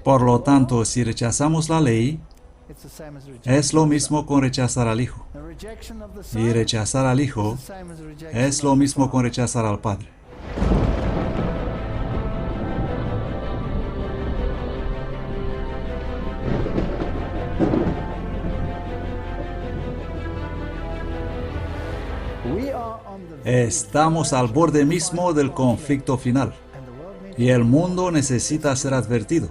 Por lo tanto, si rechazamos la ley, es lo mismo con rechazar al Hijo. Y rechazar al Hijo es lo mismo con rechazar al Padre. Estamos al borde mismo del conflicto final. Y el mundo necesita ser advertido.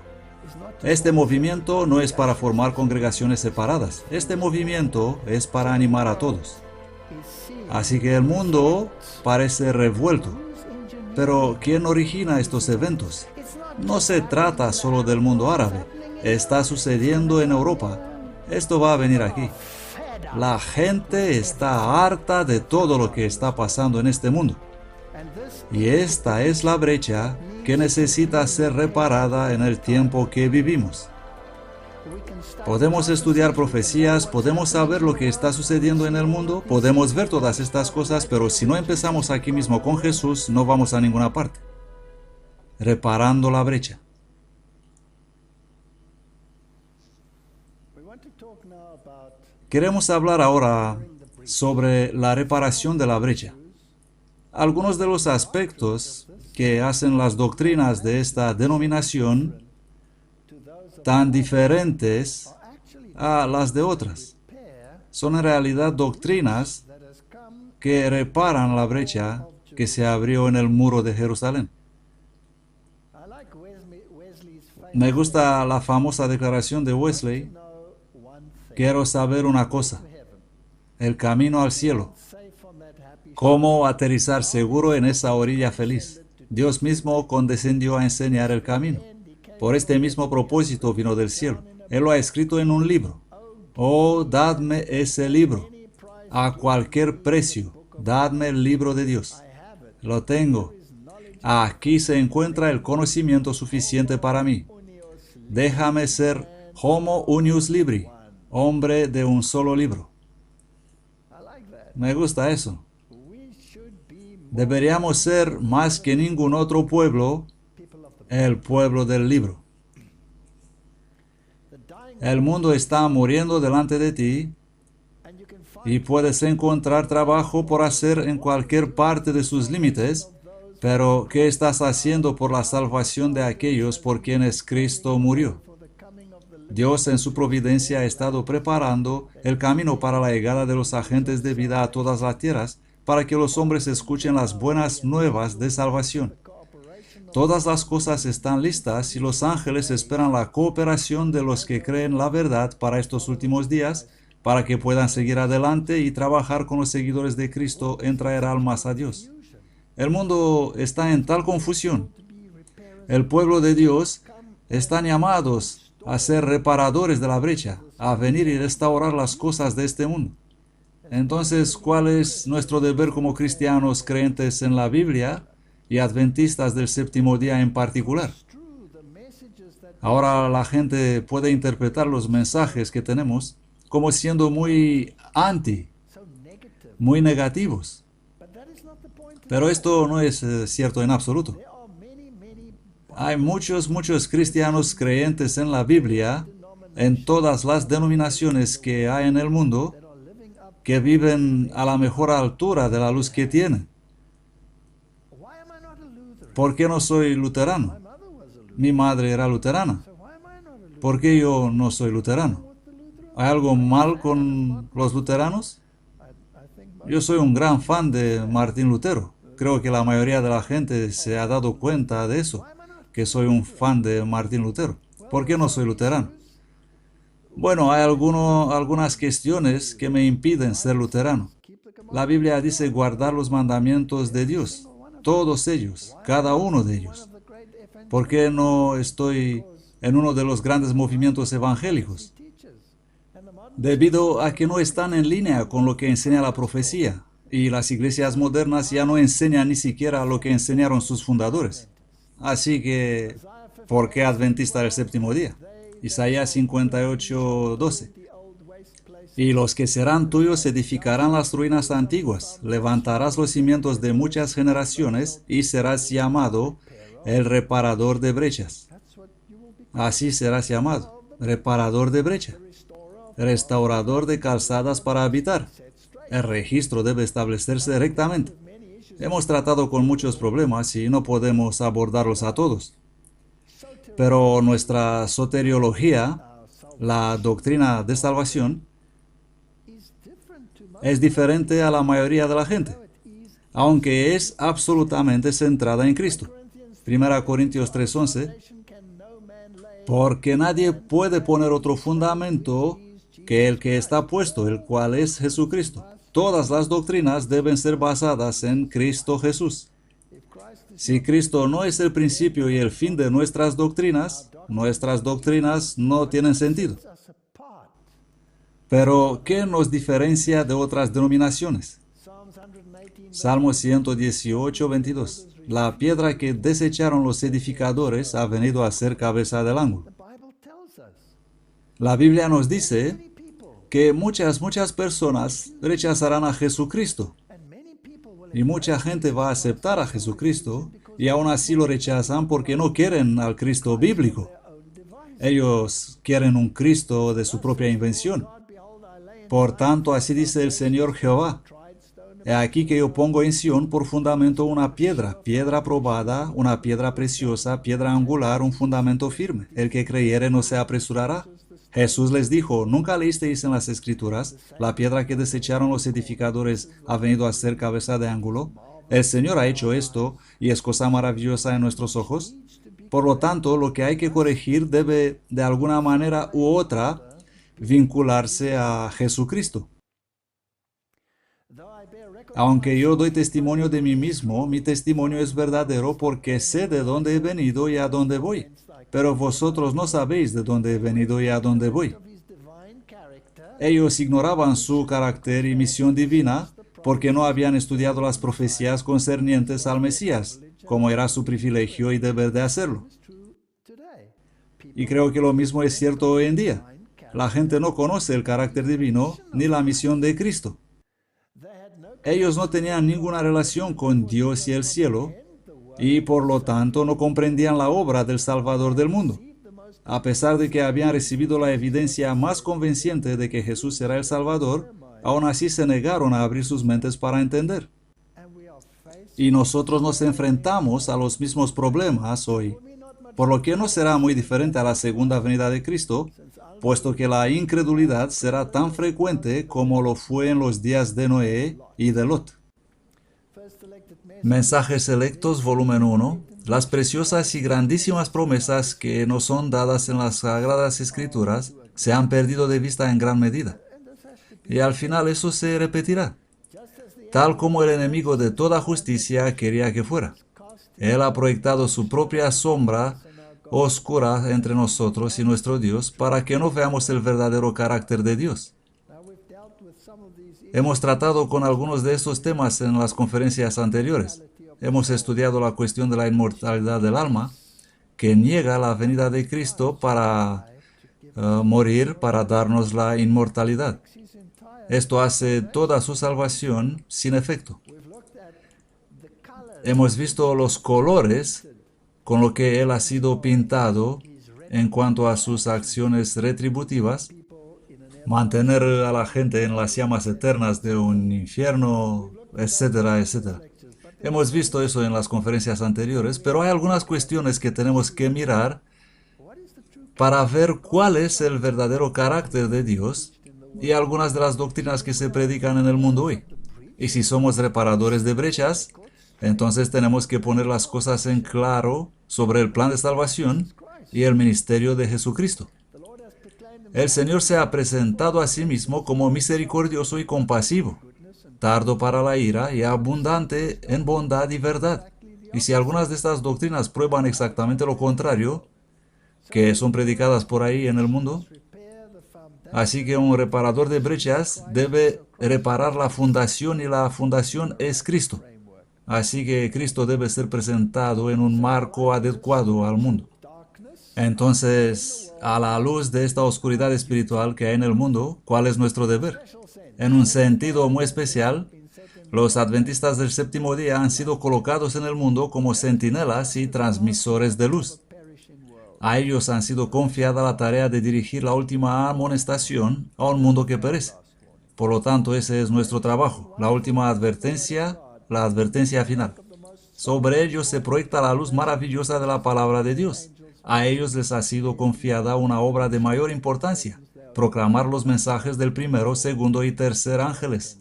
Este movimiento no es para formar congregaciones separadas. Este movimiento es para animar a todos. Así que el mundo parece revuelto. Pero ¿quién origina estos eventos? No se trata solo del mundo árabe. Está sucediendo en Europa. Esto va a venir aquí. La gente está harta de todo lo que está pasando en este mundo. Y esta es la brecha que necesita ser reparada en el tiempo que vivimos. Podemos estudiar profecías, podemos saber lo que está sucediendo en el mundo, podemos ver todas estas cosas, pero si no empezamos aquí mismo con Jesús, no vamos a ninguna parte. Reparando la brecha. Queremos hablar ahora sobre la reparación de la brecha. Algunos de los aspectos que hacen las doctrinas de esta denominación tan diferentes a las de otras son en realidad doctrinas que reparan la brecha que se abrió en el muro de Jerusalén. Me gusta la famosa declaración de Wesley: quiero saber una cosa, el camino al cielo. ¿Cómo aterrizar seguro en esa orilla feliz? Dios mismo condescendió a enseñar el camino. Por este mismo propósito vino del cielo. Él lo ha escrito en un libro. Oh, dadme ese libro. A cualquier precio, dadme el libro de Dios. Lo tengo. Aquí se encuentra el conocimiento suficiente para mí. Déjame ser homo unius libri, hombre de un solo libro. Me gusta eso. Deberíamos ser, más que ningún otro pueblo, el pueblo del libro. El mundo está muriendo delante de ti y puedes encontrar trabajo por hacer en cualquier parte de sus límites, pero ¿qué estás haciendo por la salvación de aquellos por quienes Cristo murió? Dios en su providencia ha estado preparando el camino para la llegada de los agentes de vida a todas las tierras, para que los hombres escuchen las buenas nuevas de salvación. Todas las cosas están listas y los ángeles esperan la cooperación de los que creen la verdad para estos últimos días, para que puedan seguir adelante y trabajar con los seguidores de Cristo en traer almas a Dios. El mundo está en tal confusión. El pueblo de Dios están llamados a ser reparadores de la brecha, a venir y restaurar las cosas de este mundo. Entonces, ¿cuál es nuestro deber como cristianos creyentes en la Biblia y adventistas del séptimo día en particular? Ahora la gente puede interpretar los mensajes que tenemos como siendo muy muy negativos. Pero esto no es cierto en absoluto. Hay muchos cristianos creyentes en la Biblia, en todas las denominaciones que hay en el mundo, que viven a la mejor altura de la luz que tienen. ¿Por qué no soy luterano? Mi madre era luterana. ¿Por qué yo no soy luterano? ¿Hay algo mal con los luteranos? Yo soy un gran fan de Martín Lutero. Creo que la mayoría de la gente se ha dado cuenta de eso, que soy un fan de Martín Lutero. ¿Por qué no soy luterano? Bueno, hay algunas cuestiones que me impiden ser luterano. La Biblia dice guardar los mandamientos de Dios, todos ellos, cada uno de ellos. ¿Por qué no estoy en uno de los grandes movimientos evangélicos? Debido a que no están en línea con lo que enseña la profecía, y las iglesias modernas ya no enseñan ni siquiera lo que enseñaron sus fundadores. Así que, ¿por qué adventista del séptimo día? Isaías 58:12. Y los que serán tuyos edificarán las ruinas antiguas, levantarás los cimientos de muchas generaciones y serás llamado el reparador de brechas. Así serás llamado, reparador de brecha, restaurador de calzadas para habitar. El registro debe establecerse rectamente. Hemos tratado con muchos problemas y no podemos abordarlos a todos. Pero nuestra soteriología, la doctrina de salvación, es diferente a la mayoría de la gente, aunque es absolutamente centrada en Cristo. 1 Corintios 3:11, porque nadie puede poner otro fundamento que el que está puesto, el cual es Jesucristo. Todas las doctrinas deben ser basadas en Cristo Jesús. Si Cristo no es el principio y el fin de nuestras doctrinas no tienen sentido. Pero, ¿qué nos diferencia de otras denominaciones? Salmo 118, 22. La piedra que desecharon los edificadores ha venido a ser cabeza del ángulo. La Biblia nos dice que muchas personas rechazarán a Jesucristo. Y mucha gente va a aceptar a Jesucristo y aún así lo rechazan porque no quieren al Cristo bíblico. Ellos quieren un Cristo de su propia invención. Por tanto, así dice el Señor Jehová: he aquí que yo pongo en Sión por fundamento una piedra, piedra probada, una piedra preciosa, piedra angular, un fundamento firme. El que creyere no se apresurará. Jesús les dijo: ¿nunca leísteis en las Escrituras, la piedra que desecharon los edificadores ha venido a ser cabeza de ángulo? El Señor ha hecho esto y es cosa maravillosa en nuestros ojos. Por lo tanto, lo que hay que corregir debe, de alguna manera u otra, vincularse a Jesucristo. Aunque yo doy testimonio de mí mismo, mi testimonio es verdadero porque sé de dónde he venido y a dónde voy. Pero vosotros no sabéis de dónde he venido y a dónde voy. Ellos ignoraban su carácter y misión divina porque no habían estudiado las profecías concernientes al Mesías, como era su privilegio y deber de hacerlo. Y creo que lo mismo es cierto hoy en día. La gente no conoce el carácter divino ni la misión de Cristo. Ellos no tenían ninguna relación con Dios y el cielo, y por lo tanto no comprendían la obra del Salvador del mundo. A pesar de que habían recibido la evidencia más convincente de que Jesús era el Salvador, aún así se negaron a abrir sus mentes para entender. Y nosotros nos enfrentamos a los mismos problemas hoy, por lo que no será muy diferente a la segunda venida de Cristo, puesto que la incredulidad será tan frecuente como lo fue en los días de Noé y de Lot. Mensajes Selectos, volumen 1. Las preciosas y grandísimas promesas que nos son dadas en las Sagradas Escrituras se han perdido de vista en gran medida. Y al final eso se repetirá, tal como el enemigo de toda justicia quería que fuera. Él ha proyectado su propia sombra oscura entre nosotros y nuestro Dios para que no veamos el verdadero carácter de Dios. Hemos tratado con algunos de estos temas en las conferencias anteriores. Hemos estudiado la cuestión de la inmortalidad del alma, que niega la venida de Cristo para morir, para darnos la inmortalidad. Esto hace toda su salvación sin efecto. Hemos visto los colores con lo que Él ha sido pintado en cuanto a sus acciones retributivas, mantener a la gente en las llamas eternas de un infierno, etcétera, etcétera. Hemos visto eso en las conferencias anteriores, pero hay algunas cuestiones que tenemos que mirar para ver cuál es el verdadero carácter de Dios y algunas de las doctrinas que se predican en el mundo hoy. Y si somos reparadores de brechas, entonces tenemos que poner las cosas en claro sobre el plan de salvación y el ministerio de Jesucristo. El Señor se ha presentado a sí mismo como misericordioso y compasivo, tardo para la ira y abundante en bondad y verdad. Y si algunas de estas doctrinas prueban exactamente lo contrario, que son predicadas por ahí en el mundo, así que un reparador de brechas debe reparar la fundación y la fundación es Cristo. Así que Cristo debe ser presentado en un marco adecuado al mundo. Entonces, a la luz de esta oscuridad espiritual que hay en el mundo, ¿cuál es nuestro deber? En un sentido muy especial, los adventistas del séptimo día han sido colocados en el mundo como centinelas y transmisores de luz. A ellos han sido confiada la tarea de dirigir la última amonestación a un mundo que perece. Por lo tanto, ese es nuestro trabajo, la última advertencia, la advertencia final. Sobre ellos se proyecta la luz maravillosa de la palabra de Dios. A ellos les ha sido confiada una obra de mayor importancia, proclamar los mensajes del primero, segundo y tercer ángeles.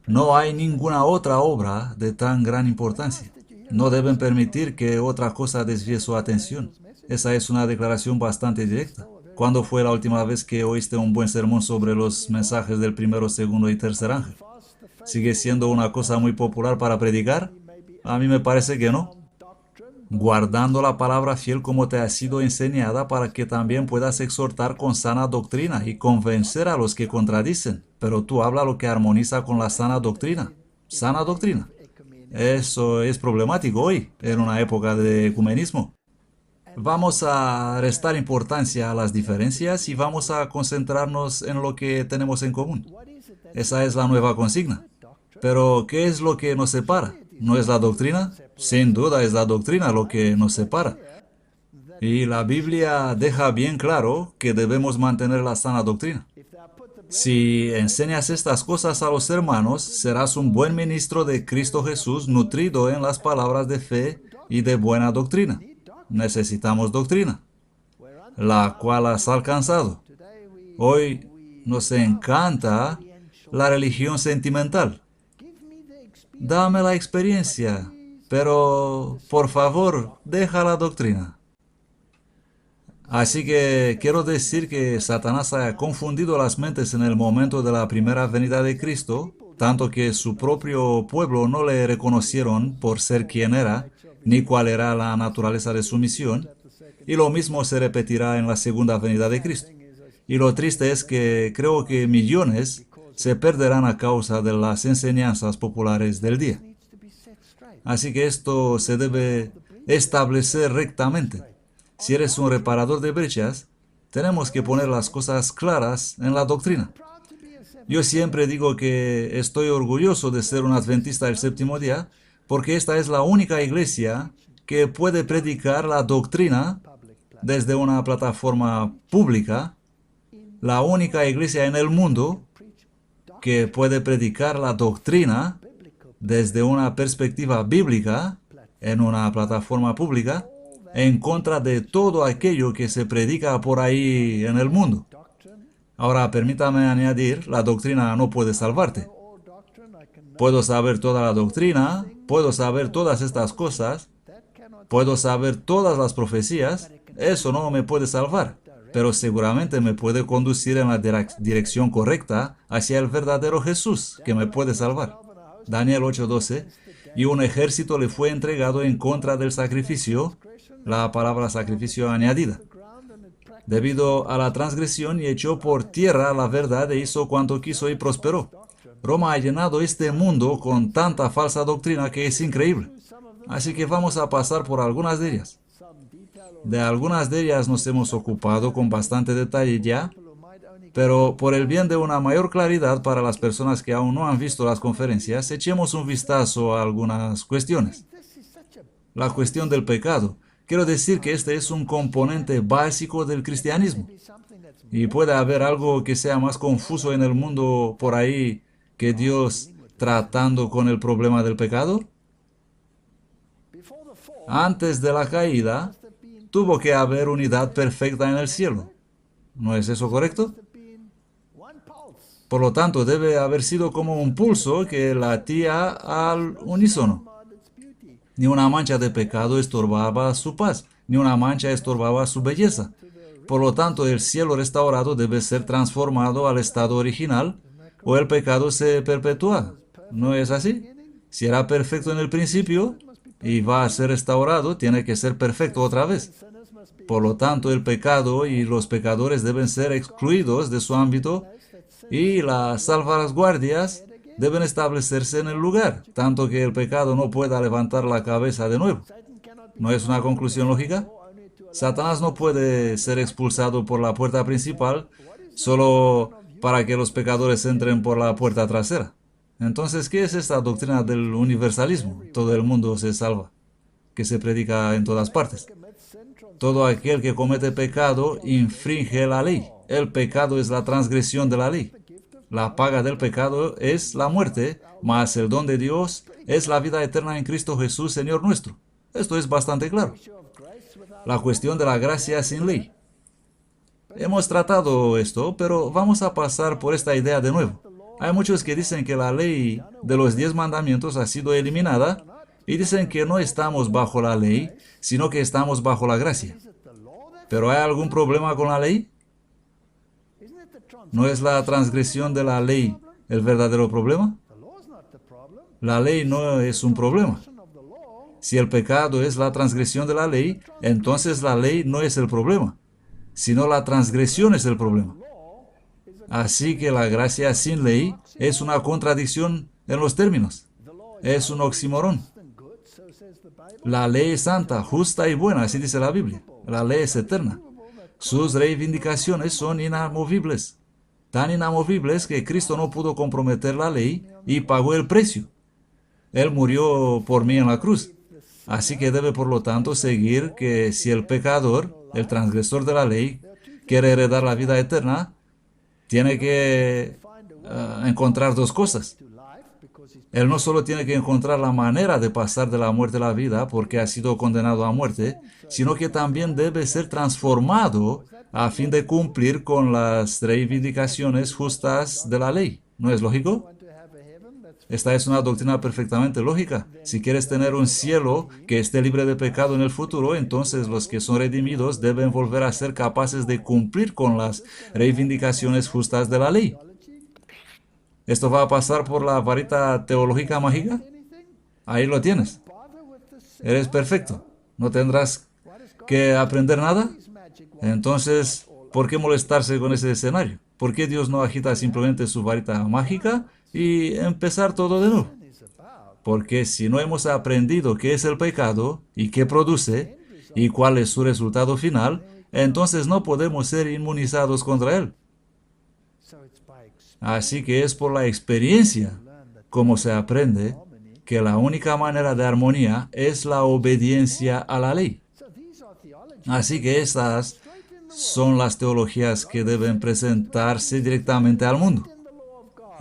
No hay ninguna otra obra de tan gran importancia. No deben permitir que otra cosa desvíe su atención. Esa es una declaración bastante directa. ¿Cuándo fue la última vez que oíste un buen sermón sobre los mensajes del primero, segundo y tercer ángel? ¿Sigue siendo una cosa muy popular para predicar? A mí me parece que no. Guardando la palabra fiel como te ha sido enseñada para que también puedas exhortar con sana doctrina y convencer a los que contradicen. Pero tú habla lo que armoniza con la sana doctrina. Sana doctrina. Eso es problemático hoy, en una época de ecumenismo. Vamos a restar importancia a las diferencias y vamos a concentrarnos en lo que tenemos en común. Esa es la nueva consigna. Pero, ¿qué es lo que nos separa? ¿No es la doctrina? Sin duda es la doctrina lo que nos separa. Y la Biblia deja bien claro que debemos mantener la sana doctrina. Si enseñas estas cosas a los hermanos, serás un buen ministro de Cristo Jesús, nutrido en las palabras de fe y de buena doctrina. Necesitamos doctrina, la cual has alcanzado. Hoy nos encanta la religión sentimental. Dame la experiencia, pero por favor, deja la doctrina. Así que quiero decir que Satanás ha confundido las mentes en el momento de la primera venida de Cristo, tanto que su propio pueblo no le reconocieron por ser quien era, ni cuál era la naturaleza de su misión, y lo mismo se repetirá en la segunda venida de Cristo. Y lo triste es que creo que millones se perderán a causa de las enseñanzas populares del día. Así que esto se debe establecer rectamente. Si eres un reparador de brechas, tenemos que poner las cosas claras en la doctrina. Yo siempre digo que estoy orgulloso de ser un adventista del séptimo día, porque esta es la única iglesia que puede predicar la doctrina desde una plataforma pública, la única iglesia en el mundo que puede predicar la doctrina desde una perspectiva bíblica en una plataforma pública, en contra de todo aquello que se predica por ahí en el mundo. Ahora, permítame añadir, la doctrina no puede salvarte. Puedo saber toda la doctrina, puedo saber todas estas cosas, puedo saber todas las profecías, eso no me puede salvar, pero seguramente me puede conducir en la dirección correcta hacia el verdadero Jesús, que me puede salvar. Daniel 8:12, y un ejército le fue entregado en contra del sacrificio, la palabra sacrificio añadida, debido a la transgresión, y echó por tierra la verdad e hizo cuanto quiso y prosperó. Roma ha llenado este mundo con tanta falsa doctrina que es increíble. Así que vamos a pasar por algunas de ellas. De algunas de ellas nos hemos ocupado con bastante detalle ya, pero por el bien de una mayor claridad para las personas que aún no han visto las conferencias, echemos un vistazo a algunas cuestiones. La cuestión del pecado. Quiero decir que este es un componente básico del cristianismo. Y puede haber algo que sea más confuso en el mundo por ahí que Dios tratando con el problema del pecado. Antes de la caída, tuvo que haber unidad perfecta en el cielo. ¿No es eso correcto? Por lo tanto, debe haber sido como un pulso que latía al unísono. Ni una mancha de pecado estorbaba su paz, ni una mancha estorbaba su belleza. Por lo tanto, el cielo restaurado debe ser transformado al estado original, o el pecado se perpetúa. ¿No es así? Si era perfecto en el principio y va a ser restaurado, tiene que ser perfecto otra vez. Por lo tanto, el pecado y los pecadores deben ser excluidos de su ámbito y las salvaguardias deben establecerse en el lugar, tanto que el pecado no pueda levantar la cabeza de nuevo. ¿No es una conclusión lógica? Satanás no puede ser expulsado por la puerta principal solo para que los pecadores entren por la puerta trasera. Entonces, ¿qué es esta doctrina del universalismo? Todo el mundo se salva, que se predica en todas partes. Todo aquel que comete pecado infringe la ley. El pecado es la transgresión de la ley. La paga del pecado es la muerte, mas el don de Dios es la vida eterna en Cristo Jesús, Señor nuestro. Esto es bastante claro. La cuestión de la gracia sin ley. Hemos tratado esto, pero vamos a pasar por esta idea de nuevo. Hay muchos que dicen que la ley de los 10 mandamientos ha sido eliminada y dicen que no estamos bajo la ley, sino que estamos bajo la gracia. ¿Pero hay algún problema con la ley? ¿No es la transgresión de la ley el verdadero problema? La ley no es un problema. Si el pecado es la transgresión de la ley, entonces la ley no es el problema, sino la transgresión es el problema. Así que la gracia sin ley es una contradicción en los términos. Es un oxímoron. La ley es santa, justa y buena, así dice la Biblia. La ley es eterna. Sus reivindicaciones son inamovibles. Tan inamovibles que Cristo no pudo comprometer la ley y pagó el precio. Él murió por mí en la cruz. Así que debe, por lo tanto, seguir que si el pecador, el transgresor de la ley, quiere heredar la vida eterna, tiene que encontrar dos cosas. Él no solo tiene que encontrar la manera de pasar de la muerte a la vida porque ha sido condenado a muerte, sino que también debe ser transformado a fin de cumplir con las reivindicaciones justas de la ley. ¿No es lógico? Esta es una doctrina perfectamente lógica. Si quieres tener un cielo que esté libre de pecado en el futuro, entonces los que son redimidos deben volver a ser capaces de cumplir con las reivindicaciones justas de la ley. ¿Esto va a pasar por la varita teológica mágica? Ahí lo tienes. Eres perfecto. ¿No tendrás que aprender nada? Entonces, ¿por qué molestarse con ese escenario? ¿Por qué Dios no agita simplemente su varita mágica y empezar todo de nuevo? Porque si no hemos aprendido qué es el pecado y qué produce y cuál es su resultado final, entonces no podemos ser inmunizados contra él. Así que es por la experiencia como se aprende que la única manera de armonía es la obediencia a la ley. Así que estas son las teologías que deben presentarse directamente al mundo.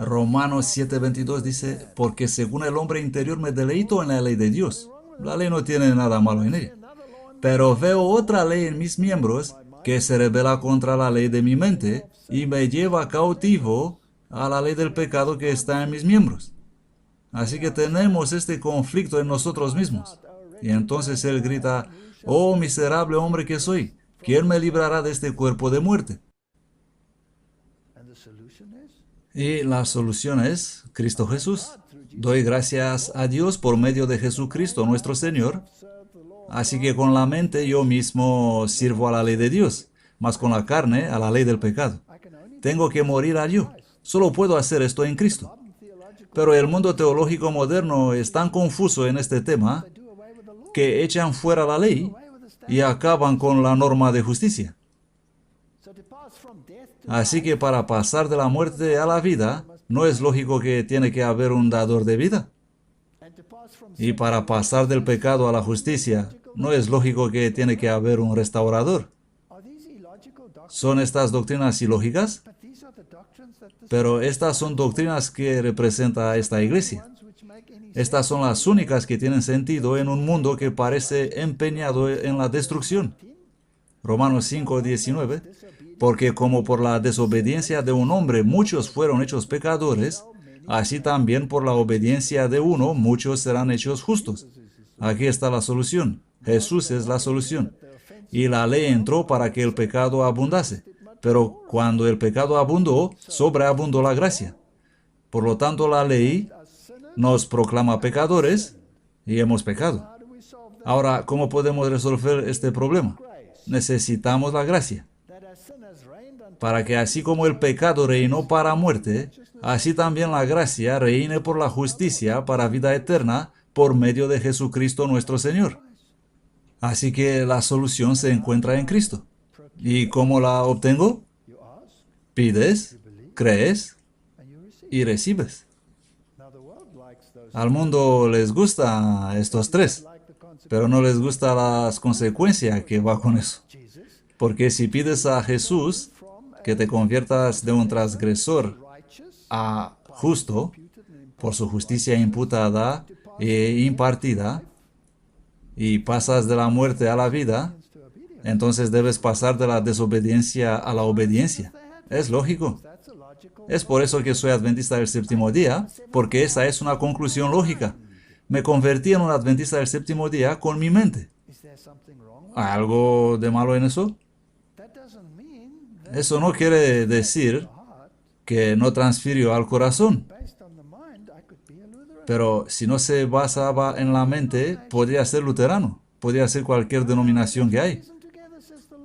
Romanos 7:22 dice, porque según el hombre interior me deleito en la ley de Dios. La ley no tiene nada malo en ella. Pero veo otra ley en mis miembros que se rebela contra la ley de mi mente y me lleva cautivo a la ley del pecado que está en mis miembros. Así que tenemos este conflicto en nosotros mismos. Y entonces él grita, oh miserable hombre que soy, ¿quién me librará de este cuerpo de muerte? Y la solución es Cristo Jesús. Doy gracias a Dios por medio de Jesucristo nuestro Señor. Así que con la mente yo mismo sirvo a la ley de Dios, mas con la carne a la ley del pecado. Tengo que morir a yo. Solo puedo hacer esto en Cristo. Pero el mundo teológico moderno es tan confuso en este tema que echan fuera la ley y acaban con la norma de justicia. Así que para pasar de la muerte a la vida, no es lógico que tiene que haber un dador de vida. Y para pasar del pecado a la justicia, no es lógico que tiene que haber un restaurador. ¿Son estas doctrinas ilógicas? Pero estas son doctrinas que representa esta iglesia. Estas son las únicas que tienen sentido en un mundo que parece empeñado en la destrucción. Romanos 5:19, porque como por la desobediencia de un hombre muchos fueron hechos pecadores, así también por la obediencia de uno muchos serán hechos justos. Aquí está la solución. Jesús es la solución. Y la ley entró para que el pecado abundase. Pero cuando el pecado abundó, sobreabundó la gracia. Por lo tanto, la ley nos proclama pecadores y hemos pecado. Ahora, ¿cómo podemos resolver este problema? Necesitamos la gracia. Para que así como el pecado reinó para muerte, así también la gracia reine por la justicia para vida eterna por medio de Jesucristo nuestro Señor. Así que la solución se encuentra en Cristo. ¿Y cómo la obtengo? Pides, crees y recibes. Al mundo les gusta estos tres. pero no les gusta las consecuencias que va con eso. Porque si pides a Jesús que te conviertas de un transgresor a justo, por su justicia imputada e impartida, y pasas de la muerte a la vida, entonces debes pasar de la desobediencia a la obediencia. Es lógico. Es por eso que soy adventista del séptimo día, porque esa es una conclusión lógica. Me convertí en un adventista del séptimo día con mi mente. ¿Hay algo de malo en eso? Eso no quiere decir que no transfirió al corazón. Pero si no se basaba en la mente, podría ser luterano, podría ser cualquier denominación que hay.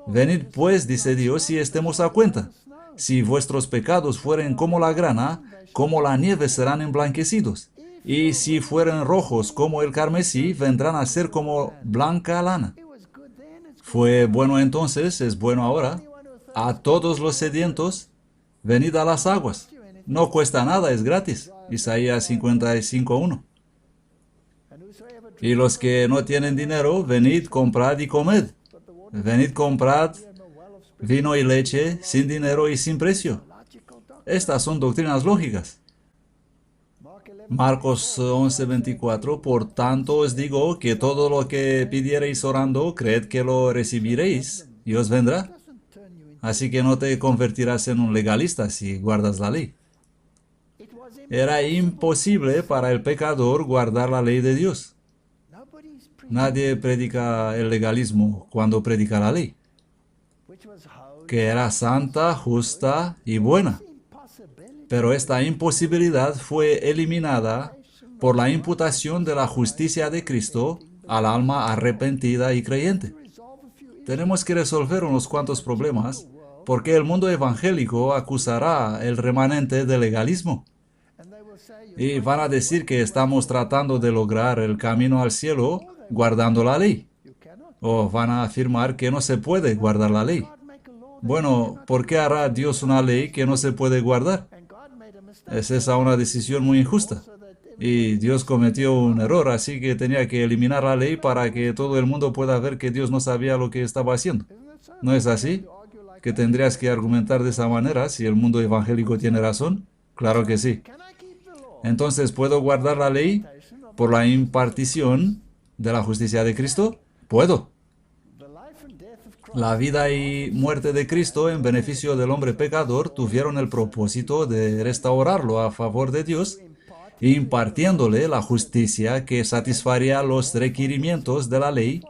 Venid pues, dice Dios, y estemos a cuenta. Si vuestros pecados fueren como la grana, como la nieve serán emblanquecidos. Y si fueren rojos como el carmesí, vendrán a ser como blanca lana. Fue bueno entonces, es bueno ahora. A todos los sedientos, venid a las aguas. No cuesta nada, es gratis. Isaías 55:1. Y los que no tienen dinero, venid, comprad y comed. Venid, comprad vino y leche sin dinero y sin precio. Estas son doctrinas lógicas. Marcos 11:24. Por tanto os digo que todo lo que pidiereis orando, creed que lo recibiréis y os vendrá. Así que no te convertirás en un legalista si guardas la ley. Era imposible para el pecador guardar la ley de Dios. Nadie predica el legalismo cuando predica la ley, que era santa, justa y buena. Pero esta imposibilidad fue eliminada por la imputación de la justicia de Cristo al alma arrepentida y creyente. Tenemos que resolver unos cuantos problemas, porque el mundo evangélico acusará el remanente de legalismo. Y van a decir que estamos tratando de lograr el camino al cielo guardando la ley. O van a afirmar que no se puede guardar la ley. Bueno, ¿por qué hará Dios una ley que no se puede guardar? Es esa una decisión muy injusta. Y Dios cometió un error, así que tenía que eliminar la ley para que todo el mundo pueda ver que Dios no sabía lo que estaba haciendo. ¿No es así? ¿Que tendrías que argumentar de esa manera si el mundo evangélico tiene razón? Claro que sí. Entonces, ¿puedo guardar la ley por la impartición de la justicia de Cristo? Puedo. La vida y muerte de Cristo en beneficio del hombre pecador tuvieron el propósito de restaurarlo a favor de Dios, impartiéndole la justicia que satisfaría los requerimientos de la ley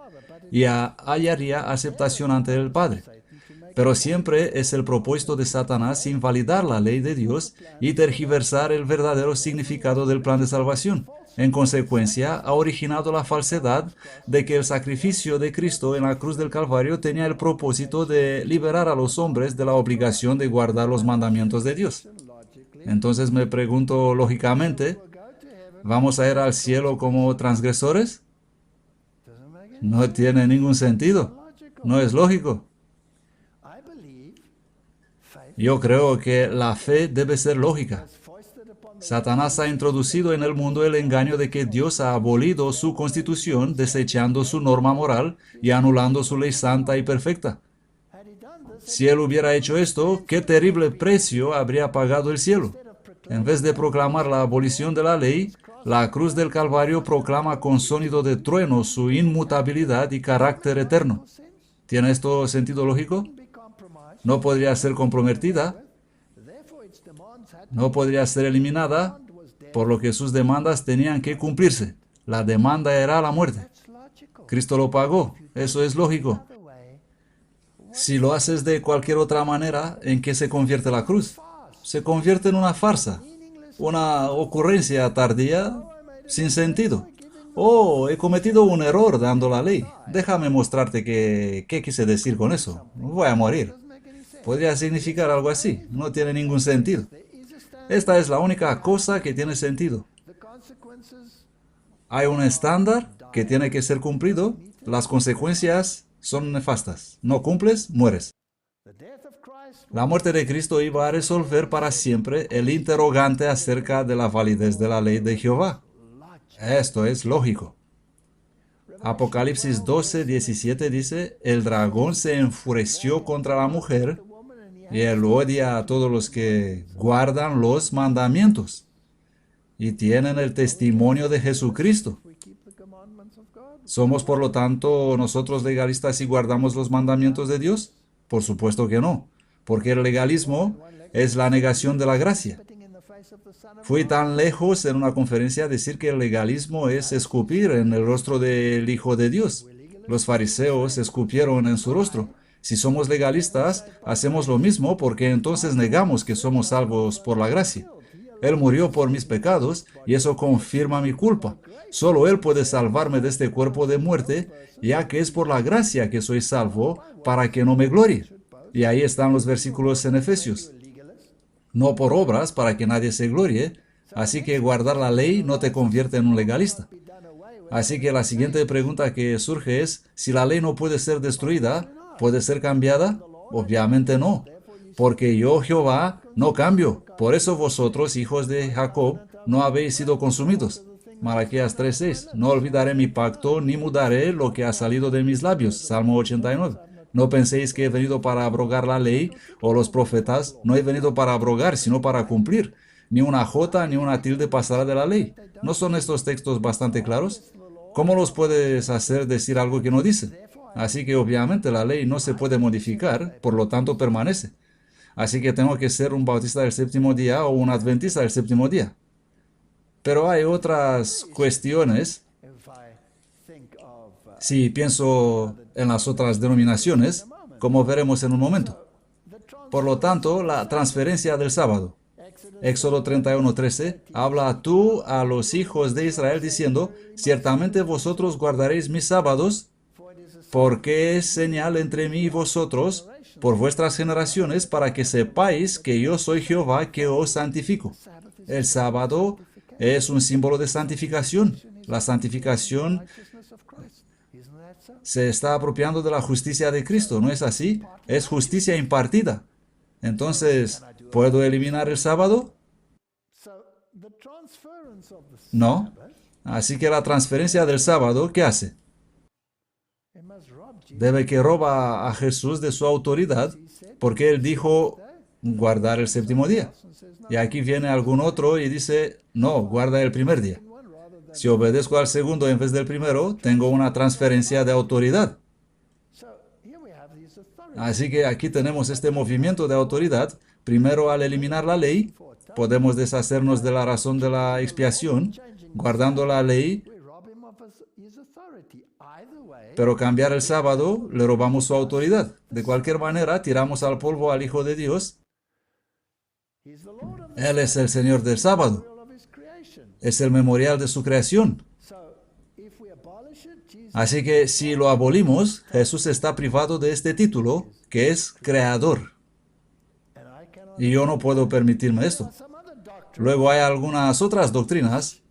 y hallaría aceptación ante el Padre. Pero siempre es el propósito de Satanás invalidar la ley de Dios y tergiversar el verdadero significado del plan de salvación. En consecuencia, ha originado la falsedad de que el sacrificio de Cristo en la cruz del Calvario tenía el propósito de liberar a los hombres de la obligación de guardar los mandamientos de Dios. Entonces me pregunto lógicamente, ¿vamos a ir al cielo como transgresores? No tiene ningún sentido. No es lógico. Yo creo que la fe debe ser lógica. Satanás ha introducido en el mundo el engaño de que Dios ha abolido su constitución, desechando su norma moral y anulando su ley santa y perfecta. Si él hubiera hecho esto, qué terrible precio habría pagado el cielo. En vez de proclamar la abolición de la ley, la cruz del Calvario proclama con sonido de trueno su inmutabilidad y carácter eterno. ¿Tiene esto sentido lógico? No podría ser comprometida, no podría ser eliminada, por lo que sus demandas tenían que cumplirse. La demanda era la muerte. Cristo lo pagó, eso es lógico. Si lo haces de cualquier otra manera, ¿en qué se convierte la cruz? Se convierte en una farsa, una ocurrencia tardía sin sentido. Oh, he cometido un error dando la ley. Déjame mostrarte qué quise decir con eso. Voy a morir. Podría significar algo así. No tiene ningún sentido. Esta es la única cosa que tiene sentido. Hay un estándar que tiene que ser cumplido. Las consecuencias son nefastas. No cumples, mueres. La muerte de Cristo iba a resolver para siempre el interrogante acerca de la validez de la ley de Jehová. Esto es lógico. Apocalipsis 12:17 dice, el dragón se enfureció contra la mujer y él odia a todos los que guardan los mandamientos y tienen el testimonio de Jesucristo. ¿Somos por lo tanto nosotros legalistas si guardamos los mandamientos de Dios? Por supuesto que no, porque el legalismo es la negación de la gracia. Fui tan lejos en una conferencia a decir que el legalismo es escupir en el rostro del Hijo de Dios. Los fariseos escupieron en su rostro. Si somos legalistas, hacemos lo mismo porque entonces negamos que somos salvos por la gracia. Él murió por mis pecados y eso confirma mi culpa. Solo Él puede salvarme de este cuerpo de muerte, ya que es por la gracia que soy salvo para que no me glorie. Y ahí están los versículos en Efesios. No por obras para que nadie se glorie. Así que guardar la ley no te convierte en un legalista. Así que la siguiente pregunta que surge es, si la ley no puede ser destruida, ¿puede ser cambiada? Obviamente no, porque yo, Jehová, no cambio. Por eso vosotros, hijos de Jacob, no habéis sido consumidos. Malaquías 3:6. No olvidaré mi pacto, ni mudaré lo que ha salido de mis labios. Salmo 89. No penséis que he venido para abrogar la ley o los profetas. No he venido para abrogar, sino para cumplir. Ni una jota ni una tilde pasará de la ley. ¿No son estos textos bastante claros? ¿Cómo los puedes hacer decir algo que no dicen? Así que obviamente la ley no se puede modificar, por lo tanto permanece. Así que tengo que ser un bautista del séptimo día o un adventista del séptimo día. Pero hay otras cuestiones. Si pienso en las otras denominaciones, como veremos en un momento. Por lo tanto, la transferencia del sábado. Éxodo 31:13 habla tú a los hijos de Israel diciendo, ciertamente vosotros guardaréis mis sábados, porque es señal entre mí y vosotros por vuestras generaciones, para que sepáis que yo soy Jehová que os santifico. El sábado es un símbolo de santificación. La santificación se está apropiando de la justicia de Cristo, ¿no es así? Es justicia impartida. Entonces, ¿puedo eliminar el sábado? No. Así que la transferencia del sábado, ¿qué hace? Debe que roba a Jesús de su autoridad, porque Él dijo guardar el séptimo día. Y aquí viene algún otro y dice, no, guarda el primer día. Si obedezco al segundo en vez del primero, tengo una transferencia de autoridad. Así que aquí tenemos este movimiento de autoridad. Primero, al eliminar la ley, podemos deshacernos de la razón de la expiación, guardando la ley, pero cambiar el sábado, le robamos su autoridad. De cualquier manera, tiramos al polvo al Hijo de Dios. Él es el Señor del sábado. Es el memorial de su creación. Así que si lo abolimos, Jesús está privado de este título, que es creador. Y yo no puedo permitirme esto. Luego hay algunas otras doctrinas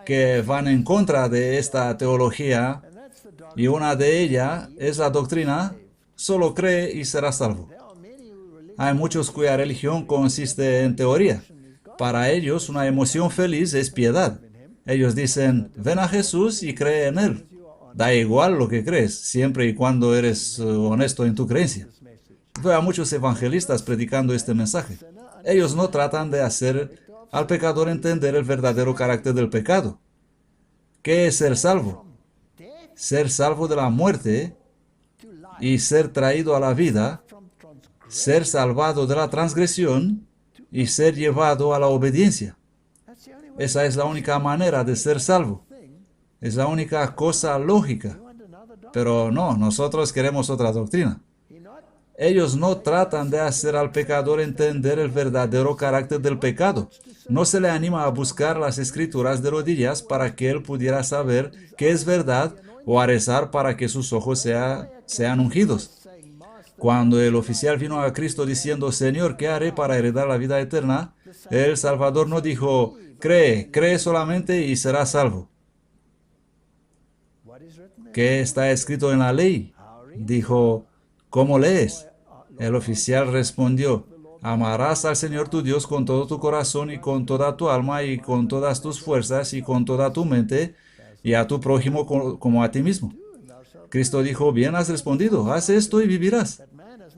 que van en contra de esta teología, y una de ellas es la doctrina, solo cree y serás salvo. Hay muchos cuya religión consiste en teoría. Para ellos, una emoción feliz es piedad. Ellos dicen, ven a Jesús y cree en Él. Da igual lo que crees, siempre y cuando eres honesto en tu creencia. Veo a muchos evangelistas predicando este mensaje. Ellos no tratan de hacer al pecador entender el verdadero carácter del pecado. ¿Qué es ser salvo? Ser salvo de la muerte y ser traído a la vida, ser salvado de la transgresión y ser llevado a la obediencia. Esa es la única manera de ser salvo. Es la única cosa lógica. Pero no, nosotros queremos otra doctrina. Ellos no tratan de hacer al pecador entender el verdadero carácter del pecado. No se le anima a buscar las escrituras de rodillas para que él pudiera saber qué es verdad o a rezar para que sus ojos sean ungidos. Cuando el oficial vino a Cristo diciendo, Señor, ¿qué haré para heredar la vida eterna? El Salvador no dijo, cree solamente y serás salvo. ¿Qué está escrito en la ley? Dijo, ¿cómo lees? El oficial respondió, amarás al Señor tu Dios con todo tu corazón y con toda tu alma y con todas tus fuerzas y con toda tu mente y a tu prójimo como a ti mismo. Cristo dijo, bien has respondido, haz esto y vivirás.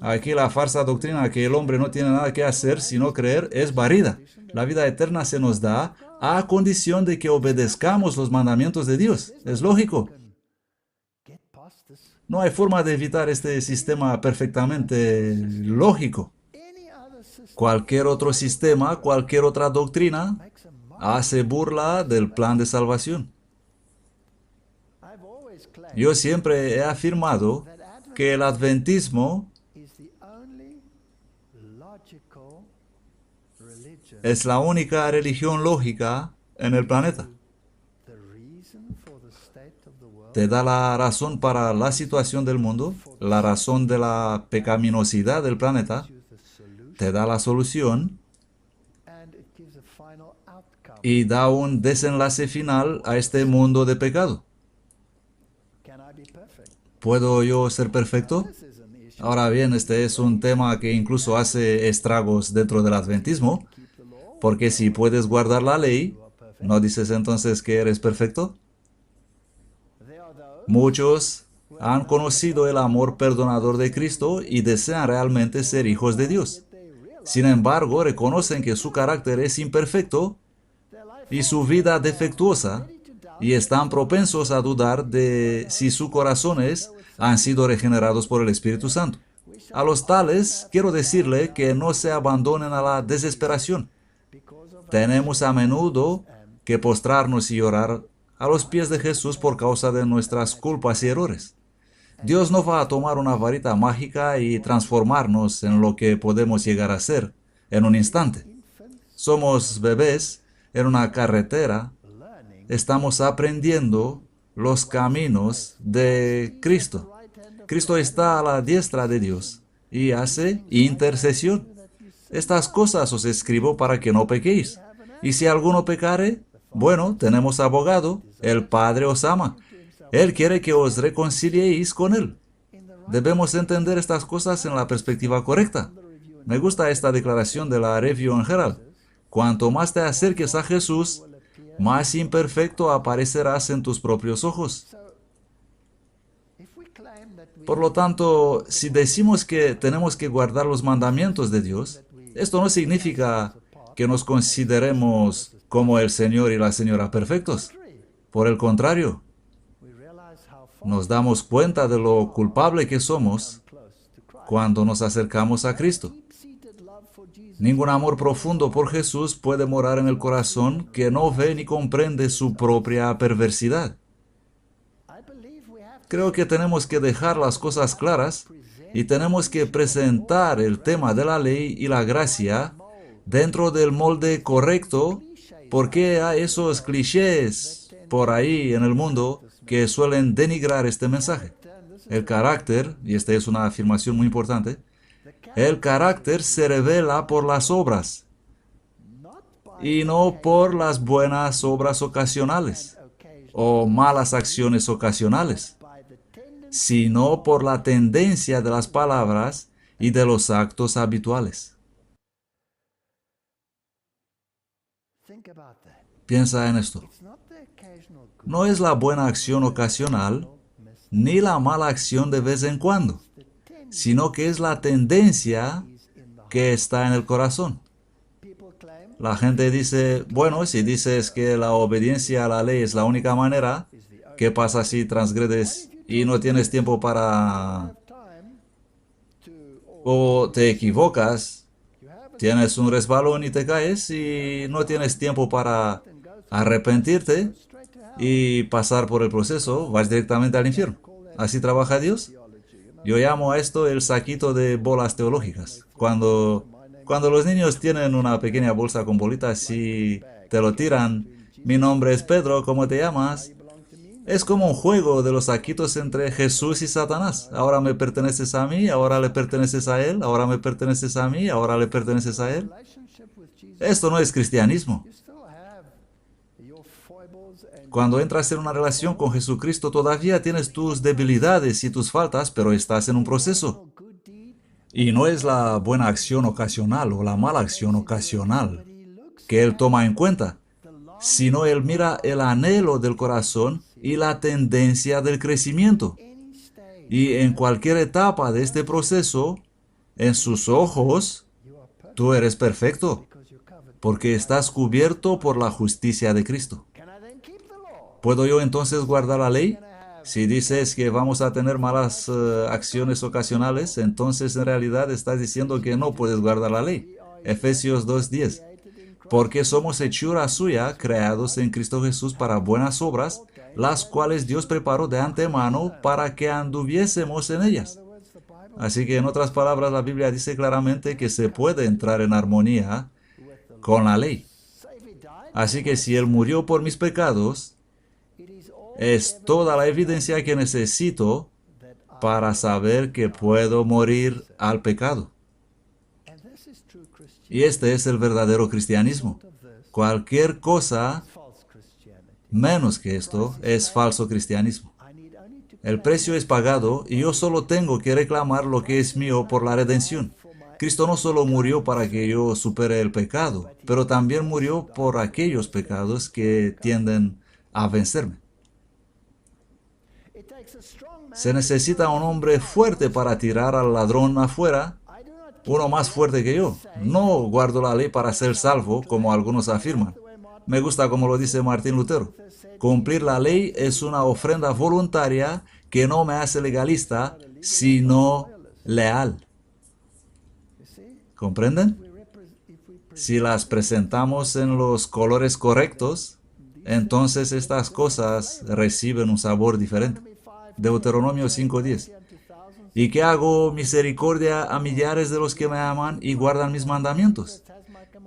Aquí la falsa doctrina que el hombre no tiene nada que hacer sino creer es barrida. La vida eterna se nos da a condición de que obedezcamos los mandamientos de Dios. Es lógico. No hay forma de evitar este sistema perfectamente lógico. Cualquier otro sistema, cualquier otra doctrina, hace burla del plan de salvación. Yo siempre he afirmado que el adventismo es la única religión lógica en el planeta. Te da la razón para la situación del mundo, la razón de la pecaminosidad del planeta, te da la solución y da un desenlace final a este mundo de pecado. ¿Puedo yo ser perfecto? Ahora bien, este es un tema que incluso hace estragos dentro del adventismo, porque si puedes guardar la ley, ¿no dices entonces que eres perfecto? Muchos han conocido el amor perdonador de Cristo y desean realmente ser hijos de Dios. Sin embargo, reconocen que su carácter es imperfecto y su vida defectuosa, y están propensos a dudar de si sus corazones han sido regenerados por el Espíritu Santo. A los tales, quiero decirle que no se abandonen a la desesperación. Tenemos a menudo que postrarnos y orar a los pies de Jesús por causa de nuestras culpas y errores. Dios no va a tomar una varita mágica y transformarnos en lo que podemos llegar a ser en un instante. Somos bebés en una carretera. Estamos aprendiendo los caminos de Cristo. Cristo está a la diestra de Dios y hace intercesión. Estas cosas os escribo para que no pequéis. Y si alguno pecare, bueno, tenemos abogado, el Padre os ama. Él quiere que os reconciliéis con Él. Debemos entender estas cosas en la perspectiva correcta. Me gusta esta declaración de la Review and Herald. Cuanto más te acerques a Jesús, más imperfecto aparecerás en tus propios ojos. Por lo tanto, si decimos que tenemos que guardar los mandamientos de Dios, esto no significa que nos consideremos como el Señor y la Señora perfectos. Por el contrario, nos damos cuenta de lo culpable que somos cuando nos acercamos a Cristo. Ningún amor profundo por Jesús puede morar en el corazón que no ve ni comprende su propia perversidad. Creo que tenemos que dejar las cosas claras y tenemos que presentar el tema de la ley y la gracia dentro del molde correcto, porque hay esos clichés por ahí en el mundo que suelen denigrar este mensaje. El carácter, y esta es una afirmación muy importante, el carácter se revela por las obras y no por las buenas obras ocasionales o malas acciones ocasionales, sino por la tendencia de las palabras y de los actos habituales. Piensa en esto. No es la buena acción ocasional ni la mala acción de vez en cuando, sino que es la tendencia que está en el corazón. La gente dice, bueno, si dices que la obediencia a la ley es la única manera, ¿qué pasa si transgredes y no tienes tiempo para... o te equivocas, tienes un resbalón y te caes y no tienes tiempo para arrepentirte y pasar por el proceso, vas directamente al infierno? ¿Así trabaja Dios? Yo llamo a esto el saquito de bolas teológicas. Cuando los niños tienen una pequeña bolsa con bolitas y te lo tiran, mi nombre es Pedro, ¿cómo te llamas? Es como un juego de los saquitos entre Jesús y Satanás. Ahora me perteneces a mí, ahora le perteneces a él, ahora me perteneces a mí, ahora le perteneces a él. Esto no es cristianismo. Cuando entras en una relación con Jesucristo, todavía tienes tus debilidades y tus faltas, pero estás en un proceso. Y no es la buena acción ocasional o la mala acción ocasional que Él toma en cuenta, sino Él mira el anhelo del corazón y la tendencia del crecimiento. Y en cualquier etapa de este proceso, en sus ojos, tú eres perfecto, porque estás cubierto por la justicia de Cristo. ¿Puedo yo entonces guardar la ley? Si dices que vamos a tener malas acciones ocasionales, entonces en realidad estás diciendo que no puedes guardar la ley. Efesios 2:10. Porque somos hechura suya, creados en Cristo Jesús para buenas obras, las cuales Dios preparó de antemano para que anduviésemos en ellas. Así que en otras palabras, la Biblia dice claramente que se puede entrar en armonía con la ley. Así que si Él murió por mis pecados, es toda la evidencia que necesito para saber que puedo morir al pecado. Y este es el verdadero cristianismo. Cualquier cosa menos que esto es falso cristianismo. El precio es pagado y yo solo tengo que reclamar lo que es mío por la redención. Cristo no solo murió para que yo supere el pecado, pero también murió por aquellos pecados que tienden a vencerme. Se necesita un hombre fuerte para tirar al ladrón afuera, uno más fuerte que yo. No guardo la ley para ser salvo, como algunos afirman. Me gusta como lo dice Martín Lutero. Cumplir la ley es una ofrenda voluntaria que no me hace legalista, sino leal. ¿Comprenden? Si las presentamos en los colores correctos, entonces estas cosas reciben un sabor diferente. Deuteronomio 5:10. ¿Y que hago misericordia a millares de los que me aman y guardan mis mandamientos?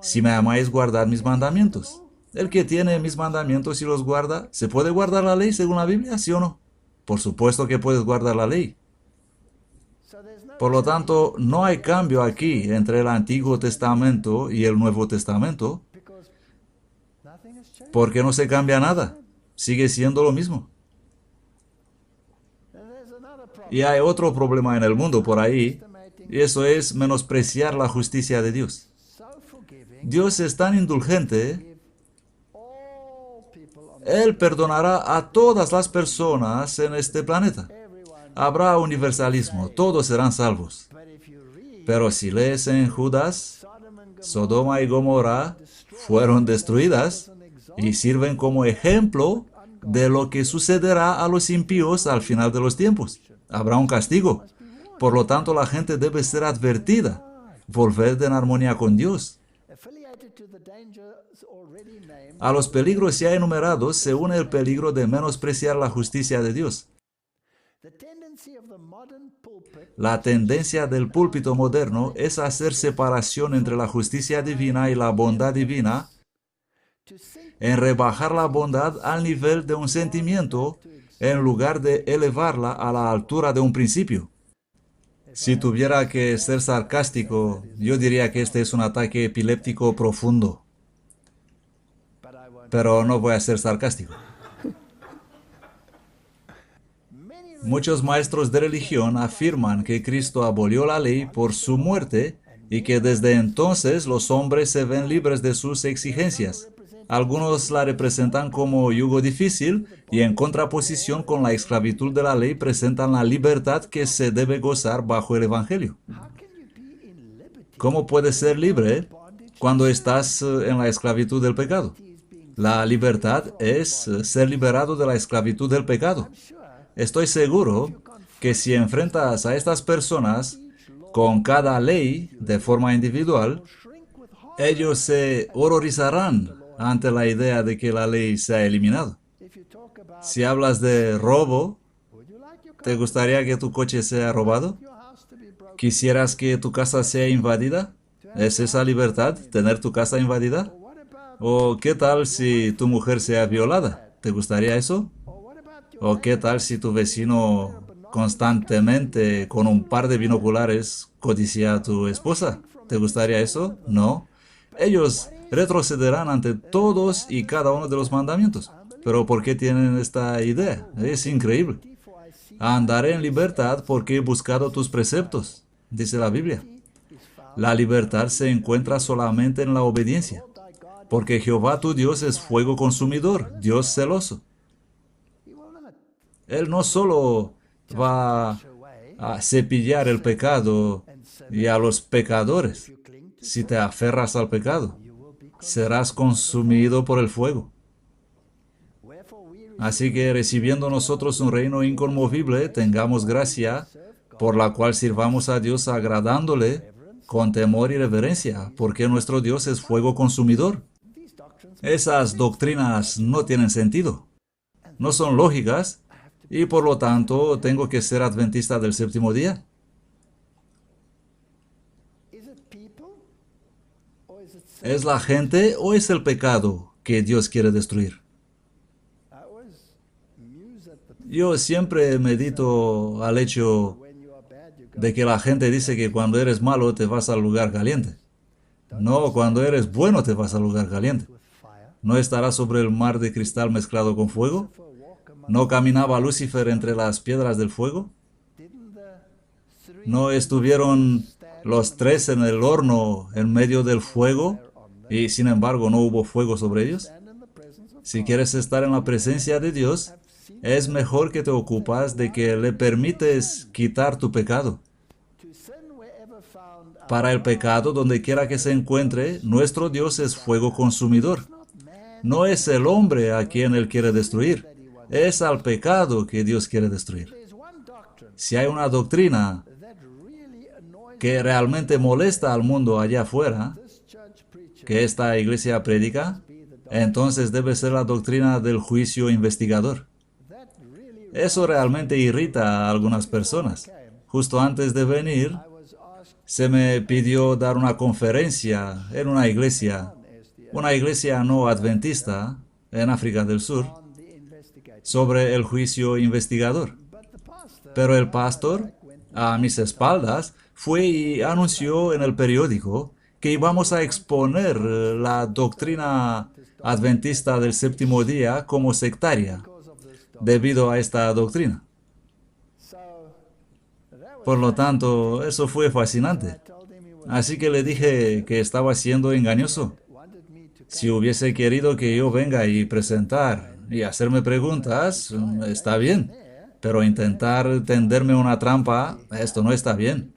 Si me amáis, guardad mis mandamientos. El que tiene mis mandamientos y los guarda, ¿se puede guardar la ley según la Biblia, sí o no? Por supuesto que puedes guardar la ley. Por lo tanto, no hay cambio aquí entre el Antiguo Testamento y el Nuevo Testamento, porque no se cambia nada. Sigue siendo lo mismo. Y hay otro problema en el mundo por ahí, y eso es menospreciar la justicia de Dios. Dios es tan indulgente, Él perdonará a todas las personas en este planeta. Habrá universalismo, todos serán salvos. Pero si lees en Judas, Sodoma y Gomorra fueron destruidas y sirven como ejemplo de lo que sucederá a los impíos al final de los tiempos. Habrá un castigo. Por lo tanto, la gente debe ser advertida. Volved en armonía con Dios. A los peligros ya enumerados se une el peligro de menospreciar la justicia de Dios. La tendencia del púlpito moderno es hacer separación entre la justicia divina y la bondad divina, en rebajar la bondad al nivel de un sentimiento en lugar de elevarla a la altura de un principio. Si tuviera que ser sarcástico, yo diría que este es un ataque epiléptico profundo. Pero no voy a ser sarcástico. Muchos maestros de religión afirman que Cristo abolió la ley por su muerte y que desde entonces los hombres se ven libres de sus exigencias. Algunos la representan como yugo difícil y en contraposición con la esclavitud de la ley presentan la libertad que se debe gozar bajo el Evangelio. ¿Cómo puedes ser libre cuando estás en la esclavitud del pecado? La libertad es ser liberado de la esclavitud del pecado. Estoy seguro que si enfrentas a estas personas con cada ley de forma individual, ellos se horrorizarán ante la idea de que la ley se ha eliminado. Si hablas de robo, ¿te gustaría que tu coche sea robado? ¿Quisieras que tu casa sea invadida? ¿Es esa libertad, tener tu casa invadida? ¿O qué tal si tu mujer sea violada? ¿Te gustaría eso? ¿O qué tal si tu vecino constantemente con un par de binoculares codicia a tu esposa? ¿Te gustaría eso? No. Ellos retrocederán ante todos y cada uno de los mandamientos. ¿Pero por qué tienen esta idea? Es increíble. Andaré en libertad porque he buscado tus preceptos, dice la Biblia. La libertad se encuentra solamente en la obediencia. Porque Jehová tu Dios es fuego consumidor, Dios celoso. Él no solo va a cepillar el pecado y a los pecadores. Si te aferras al pecado, serás consumido por el fuego. Así que recibiendo nosotros un reino inconmovible, tengamos gracia por la cual sirvamos a Dios agradándole con temor y reverencia, porque nuestro Dios es fuego consumidor. Esas doctrinas no tienen sentido, no son lógicas, y por lo tanto tengo que ser adventista del séptimo día. ¿Es la gente o es el pecado que Dios quiere destruir? Yo siempre medito al hecho de que la gente dice que cuando eres malo te vas al lugar caliente. No, cuando eres bueno te vas al lugar caliente. ¿No estarás sobre el mar de cristal mezclado con fuego? ¿No caminaba Lucifer entre las piedras del fuego? ¿No estuvieron los tres en el horno en medio del fuego y sin embargo no hubo fuego sobre ellos? Si quieres estar en la presencia de Dios, es mejor que te ocupas de que le permites quitar tu pecado. Para el pecado, donde quiera que se encuentre, nuestro Dios es fuego consumidor. No es el hombre a quien Él quiere destruir, es al pecado que Dios quiere destruir. Si hay una doctrina que realmente molesta al mundo allá afuera, que esta iglesia predica, entonces debe ser la doctrina del juicio investigador. Eso realmente irrita a algunas personas. Justo antes de venir, se me pidió dar una conferencia en una iglesia no adventista en África del Sur, sobre el juicio investigador. Pero el pastor, a mis espaldas, fue y anunció en el periódico que íbamos a exponer la doctrina adventista del séptimo día como sectaria, debido a esta doctrina. Por lo tanto, eso fue fascinante. Así que le dije que estaba siendo engañoso. Si hubiese querido que yo venga y presentar y hacerme preguntas, está bien. Pero intentar tenderme una trampa, esto no está bien.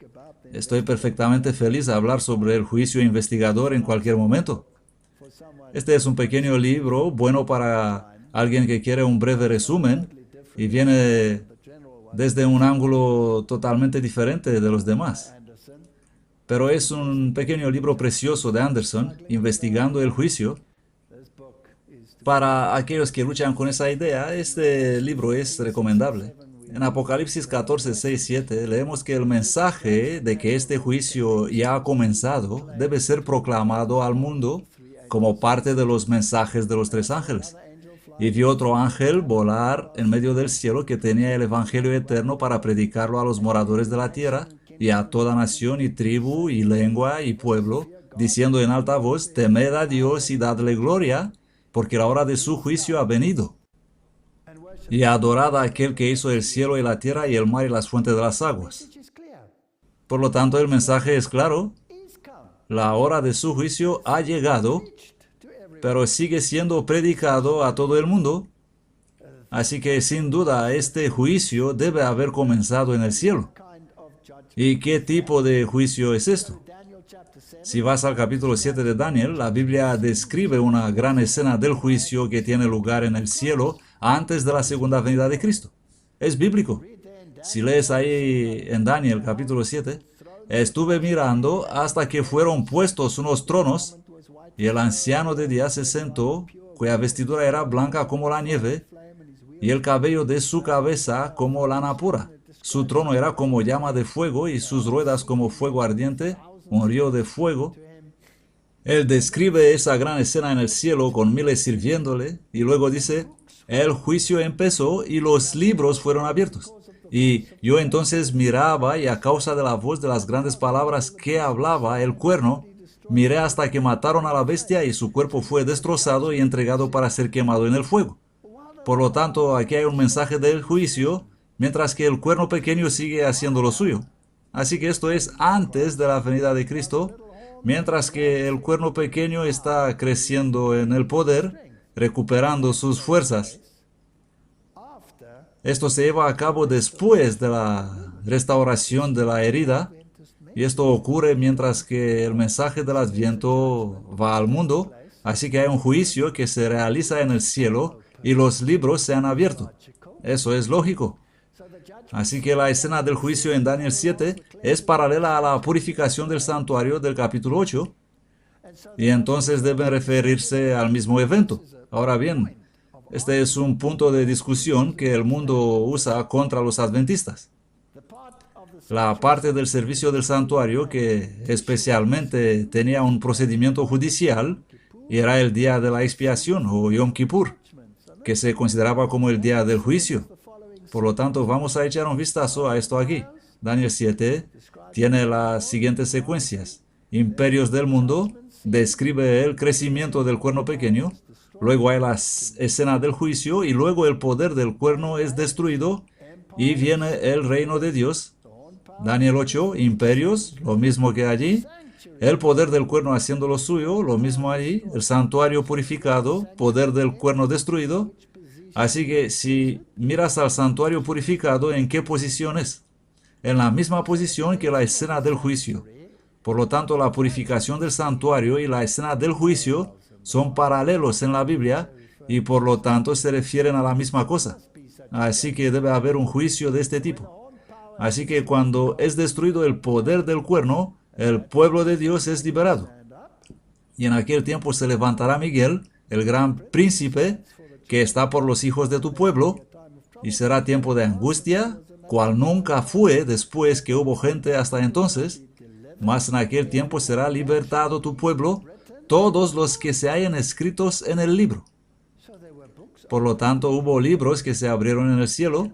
Estoy perfectamente feliz de hablar sobre el juicio investigador en cualquier momento. Este es un pequeño libro bueno para alguien que quiere un breve resumen y viene desde un ángulo totalmente diferente de los demás. Pero es un pequeño libro precioso de Anderson, investigando el juicio. Para aquellos que luchan con esa idea, este libro es recomendable. En Apocalipsis 14, 6, 7 leemos que el mensaje de que este juicio ya ha comenzado debe ser proclamado al mundo como parte de los mensajes de los tres ángeles. Y vio otro ángel volar en medio del cielo que tenía el evangelio eterno para predicarlo a los moradores de la tierra y a toda nación y tribu y lengua y pueblo, diciendo en alta voz: temed a Dios y dadle gloria, porque la hora de su juicio ha venido. Y adorad a aquel que hizo el cielo y la tierra y el mar y las fuentes de las aguas. Por lo tanto, el mensaje es claro. La hora de su juicio ha llegado, pero sigue siendo predicado a todo el mundo. Así que sin duda este juicio debe haber comenzado en el cielo. ¿Y qué tipo de juicio es esto? Si vas al capítulo 7 de Daniel, la Biblia describe una gran escena del juicio que tiene lugar en el cielo antes de la segunda venida de Cristo. Es bíblico. Si lees ahí en Daniel capítulo 7, estuve mirando hasta que fueron puestos unos tronos, y el anciano de día se sentó, cuya vestidura era blanca como la nieve, y el cabello de su cabeza como lana pura. Su trono era como llama de fuego, y sus ruedas como fuego ardiente, un río de fuego. Él describe esa gran escena en el cielo con miles sirviéndole, y luego dice: el juicio empezó y los libros fueron abiertos. Y yo entonces miraba, y a causa de la voz de las grandes palabras que hablaba el cuerno, miré hasta que mataron a la bestia y su cuerpo fue destrozado y entregado para ser quemado en el fuego. Por lo tanto, aquí hay un mensaje del juicio, mientras que el cuerno pequeño sigue haciendo lo suyo. Así que esto es antes de la venida de Cristo, mientras que el cuerno pequeño está creciendo en el poder, recuperando sus fuerzas. Esto se lleva a cabo después de la restauración de la herida, y esto ocurre mientras que el mensaje del Adviento va al mundo, así que hay un juicio que se realiza en el cielo y los libros se han abierto. Eso es lógico. Así que la escena del juicio en Daniel 7 es paralela a la purificación del santuario del capítulo 8, y entonces deben referirse al mismo evento. Ahora bien, este es un punto de discusión que el mundo usa contra los adventistas. La parte del servicio del santuario que especialmente tenía un procedimiento judicial era el día de la expiación o Yom Kippur, que se consideraba como el día del juicio. Por lo tanto, vamos a echar un vistazo a esto aquí. Daniel 7 tiene las siguientes secuencias. Imperios del mundo, describe el crecimiento del cuerno pequeño, luego hay la escena del juicio y luego el poder del cuerno es destruido y viene el reino de Dios. Daniel 8, imperios, lo mismo que allí. El poder del cuerno haciendo lo suyo, lo mismo allí. El santuario purificado, poder del cuerno destruido. Así que si miras al santuario purificado, ¿en qué posición es? En la misma posición que la escena del juicio. Por lo tanto, la purificación del santuario y la escena del juicio son paralelos en la Biblia y por lo tanto se refieren a la misma cosa. Así que debe haber un juicio de este tipo. Así que cuando es destruido el poder del cuerno, el pueblo de Dios es liberado. Y en aquel tiempo se levantará Miguel, el gran príncipe, que está por los hijos de tu pueblo, y será tiempo de angustia, cual nunca fue después que hubo gente hasta entonces, mas en aquel tiempo será libertado tu pueblo, todos los que se hayan escritos en el libro. Por lo tanto, hubo libros que se abrieron en el cielo,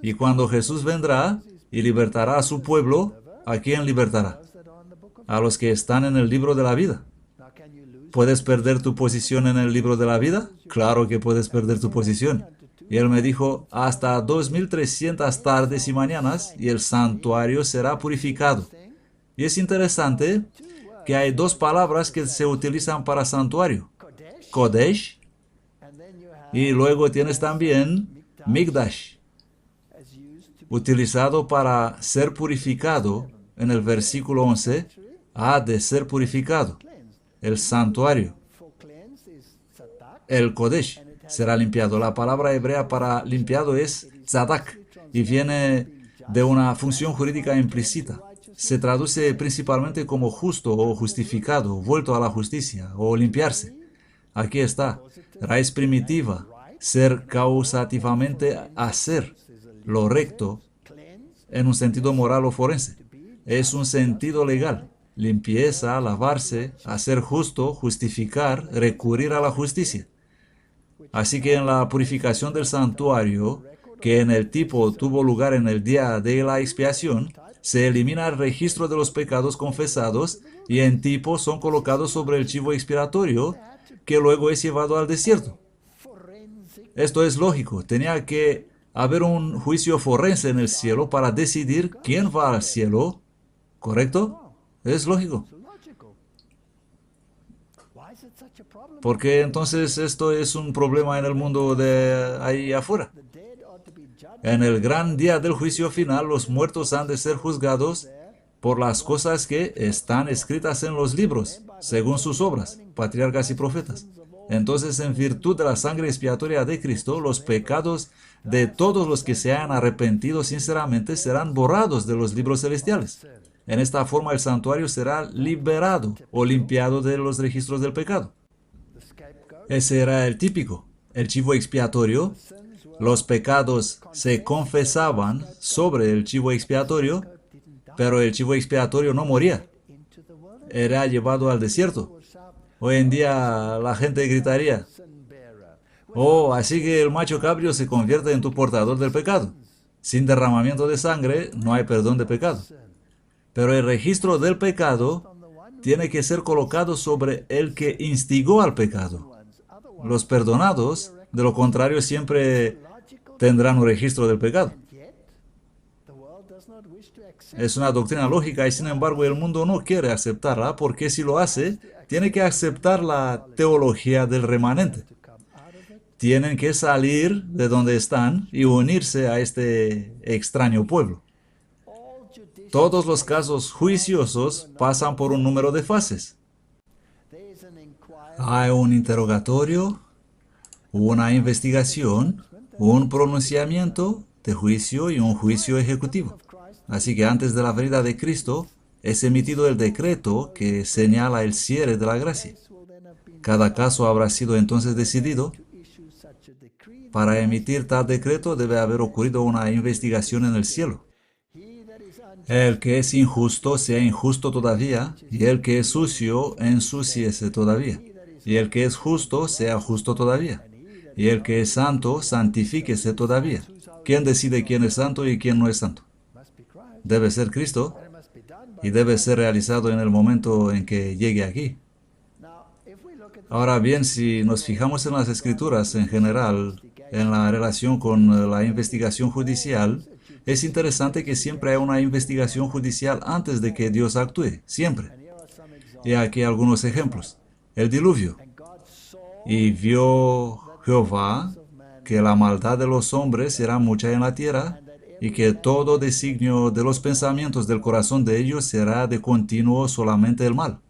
y cuando Jesús vendrá y libertará a su pueblo, ¿a quién libertará? A los que están en el libro de la vida. ¿Puedes perder tu posición en el libro de la vida? Claro que puedes perder tu posición. Y él me dijo, hasta 2300 tardes y mañanas, y el santuario será purificado. Y es interesante que hay dos palabras que se utilizan para santuario. Kodesh, y luego tienes también Migdash, utilizado para ser purificado. En el versículo 11, ha de ser purificado. El santuario, el Kodesh, será limpiado. La palabra hebrea para limpiado es tzadak y viene de una función jurídica implícita. Se traduce principalmente como justo o justificado, vuelto a la justicia o limpiarse. Aquí está, raíz primitiva, ser causativamente hacer lo recto en un sentido moral o forense. Es un sentido legal. Limpieza, lavarse, hacer justo, justificar, recurrir a la justicia. Así que en la purificación del santuario, que en el tipo tuvo lugar en el día de la expiación, se elimina el registro de los pecados confesados y en tipo son colocados sobre el chivo expiatorio, que luego es llevado al desierto. Esto es lógico. Tenía que haber un juicio forense en el cielo para decidir quién va al cielo, ¿correcto? Es lógico. ¿Por qué entonces esto es un problema en el mundo de ahí afuera? En el gran día del juicio final, los muertos han de ser juzgados por las cosas que están escritas en los libros, según sus obras, patriarcas y profetas. Entonces, en virtud de la sangre expiatoria de Cristo, los pecados de todos los que se hayan arrepentido sinceramente serán borrados de los libros celestiales. En esta forma el santuario será liberado o limpiado de los registros del pecado. Ese era el típico, el chivo expiatorio. Los pecados se confesaban sobre el chivo expiatorio, pero el chivo expiatorio no moría. Era llevado al desierto. Hoy en día la gente gritaría, oh, así que el macho cabrio se convierte en tu portador del pecado. Sin derramamiento de sangre no hay perdón de pecado. Pero el registro del pecado tiene que ser colocado sobre el que instigó al pecado. Los perdonados, de lo contrario, siempre tendrán un registro del pecado. Es una doctrina lógica y sin embargo el mundo no quiere aceptarla porque si lo hace, tiene que aceptar la teología del remanente. Tienen que salir de donde están y unirse a este extraño pueblo. Todos los casos juiciosos pasan por un número de fases. Hay un interrogatorio, una investigación, un pronunciamiento de juicio y un juicio ejecutivo. Así que antes de la venida de Cristo es emitido el decreto que señala el cierre de la gracia. Cada caso habrá sido entonces decidido. Para emitir tal decreto debe haber ocurrido una investigación en el cielo. El que es injusto sea injusto todavía, y el que es sucio ensúciese todavía, y el que es justo sea justo todavía, y el que es santo santifíquese todavía. ¿Quién decide quién es santo y quién no es santo? Debe ser Cristo, y debe ser realizado en el momento en que llegue aquí. Ahora bien, si nos fijamos en las Escrituras en general, en la relación con la investigación judicial, es interesante que siempre hay una investigación judicial antes de que Dios actúe, siempre. Y aquí algunos ejemplos. El diluvio. Y vio Jehová que la maldad de los hombres era mucha en la tierra, y que todo designio de los pensamientos del corazón de ellos será de continuo solamente el mal.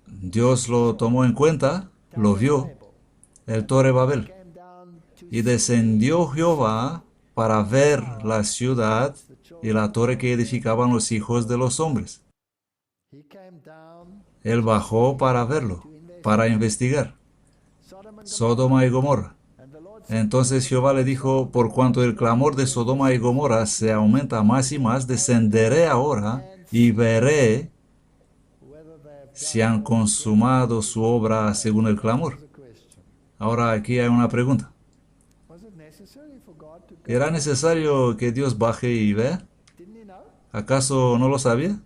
Dios lo tomó en cuenta, lo vio, el Torre Babel. Y descendió Jehová para ver la ciudad y la torre que edificaban los hijos de los hombres. Él bajó para verlo, para investigar. Sodoma y Gomorra. Entonces Jehová le dijo, por cuanto el clamor de Sodoma y Gomorra se aumenta más y más, descenderé ahora y veré si han consumado su obra según el clamor. Ahora aquí hay una pregunta. ¿Era necesario que Dios baje y vea? ¿Acaso no lo sabía?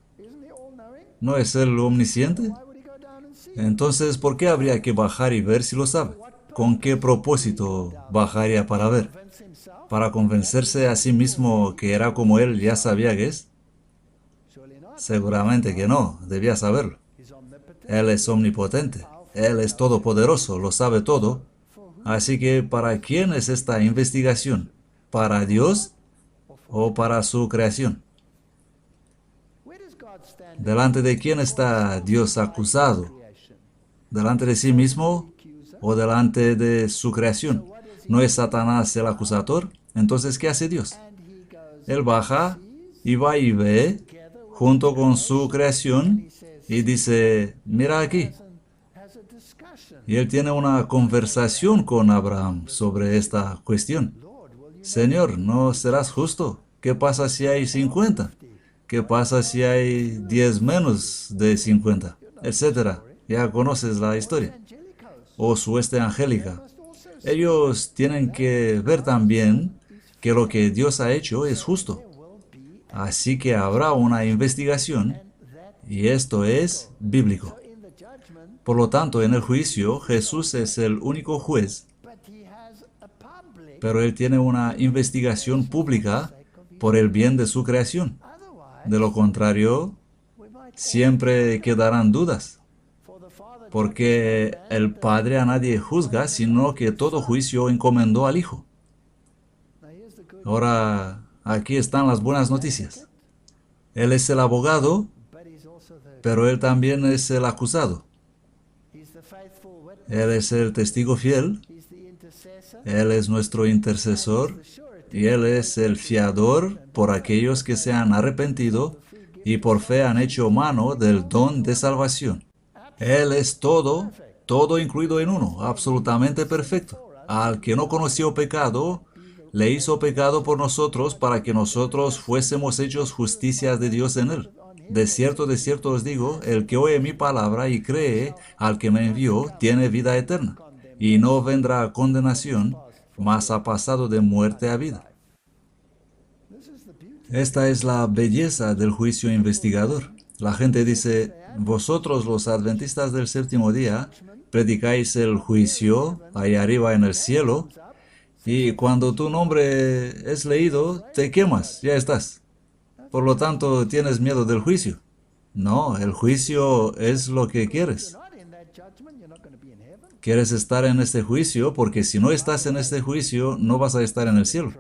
¿No es Él omnisciente? Entonces, ¿por qué habría que bajar y ver si lo sabe? ¿Con qué propósito bajaría para ver? ¿Para convencerse a sí mismo que era como Él ya sabía que es? Seguramente que no, debía saberlo. Él es omnipotente, Él es todopoderoso, lo sabe todo. Así que, ¿para quién es esta investigación? ¿Para Dios o para su creación? ¿Delante de quién está Dios acusado? ¿Delante de sí mismo o delante de su creación? ¿No es Satanás el acusador? Entonces, ¿qué hace Dios? Él baja y va y ve junto con su creación y dice, mira aquí. Y él tiene una conversación con Abraham sobre esta cuestión. Señor, ¿no serás justo? ¿Qué pasa si hay 50? ¿Qué pasa si hay 10 menos de 50? Etcétera. Ya conoces la historia. O su hueste angélica. Ellos tienen que ver también que lo que Dios ha hecho es justo. Así que habrá una investigación y esto es bíblico. Por lo tanto, en el juicio, Jesús es el único juez, pero Él tiene una investigación pública por el bien de su creación. De lo contrario, siempre quedarán dudas, porque el Padre a nadie juzga, sino que todo juicio encomendó al Hijo. Ahora, aquí están las buenas noticias. Él es el abogado, pero Él también es el acusado. Él es el testigo fiel, Él es nuestro intercesor y Él es el fiador por aquellos que se han arrepentido y por fe han hecho mano del don de salvación. Él es todo, todo incluido en uno, absolutamente perfecto. Al que no conoció pecado, le hizo pecado por nosotros para que nosotros fuésemos hechos justicias de Dios en Él. De cierto os digo, el que oye mi palabra y cree al que me envió, tiene vida eterna, y no vendrá a condenación, mas ha pasado de muerte a vida. Esta es la belleza del juicio investigador. La gente dice, vosotros los adventistas del séptimo día, predicáis el juicio ahí arriba en el cielo, Y cuando tu nombre es leído, te quemas, ya estás. Por lo tanto, tienes miedo del juicio. No, el juicio es lo que quieres. Quieres estar en este juicio porque si no estás en este juicio, no vas a estar en el cielo.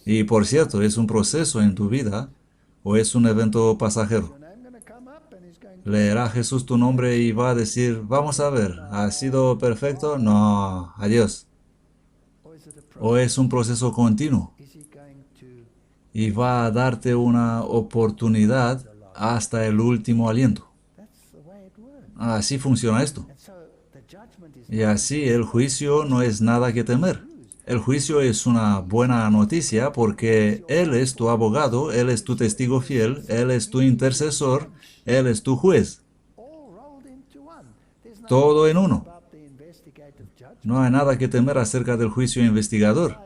Y por cierto, es un proceso en tu vida o es un evento pasajero. Leerá Jesús tu nombre y va a decir, vamos a ver, ¿ha sido perfecto? No, adiós. O es un proceso continuo y va a darte una oportunidad hasta el último aliento. Así funciona esto. Y así el juicio no es nada que temer. El juicio es una buena noticia porque Él es tu abogado, Él es tu testigo fiel, Él es tu intercesor, Él es tu juez. Todo en uno. No hay nada que temer acerca del juicio investigador.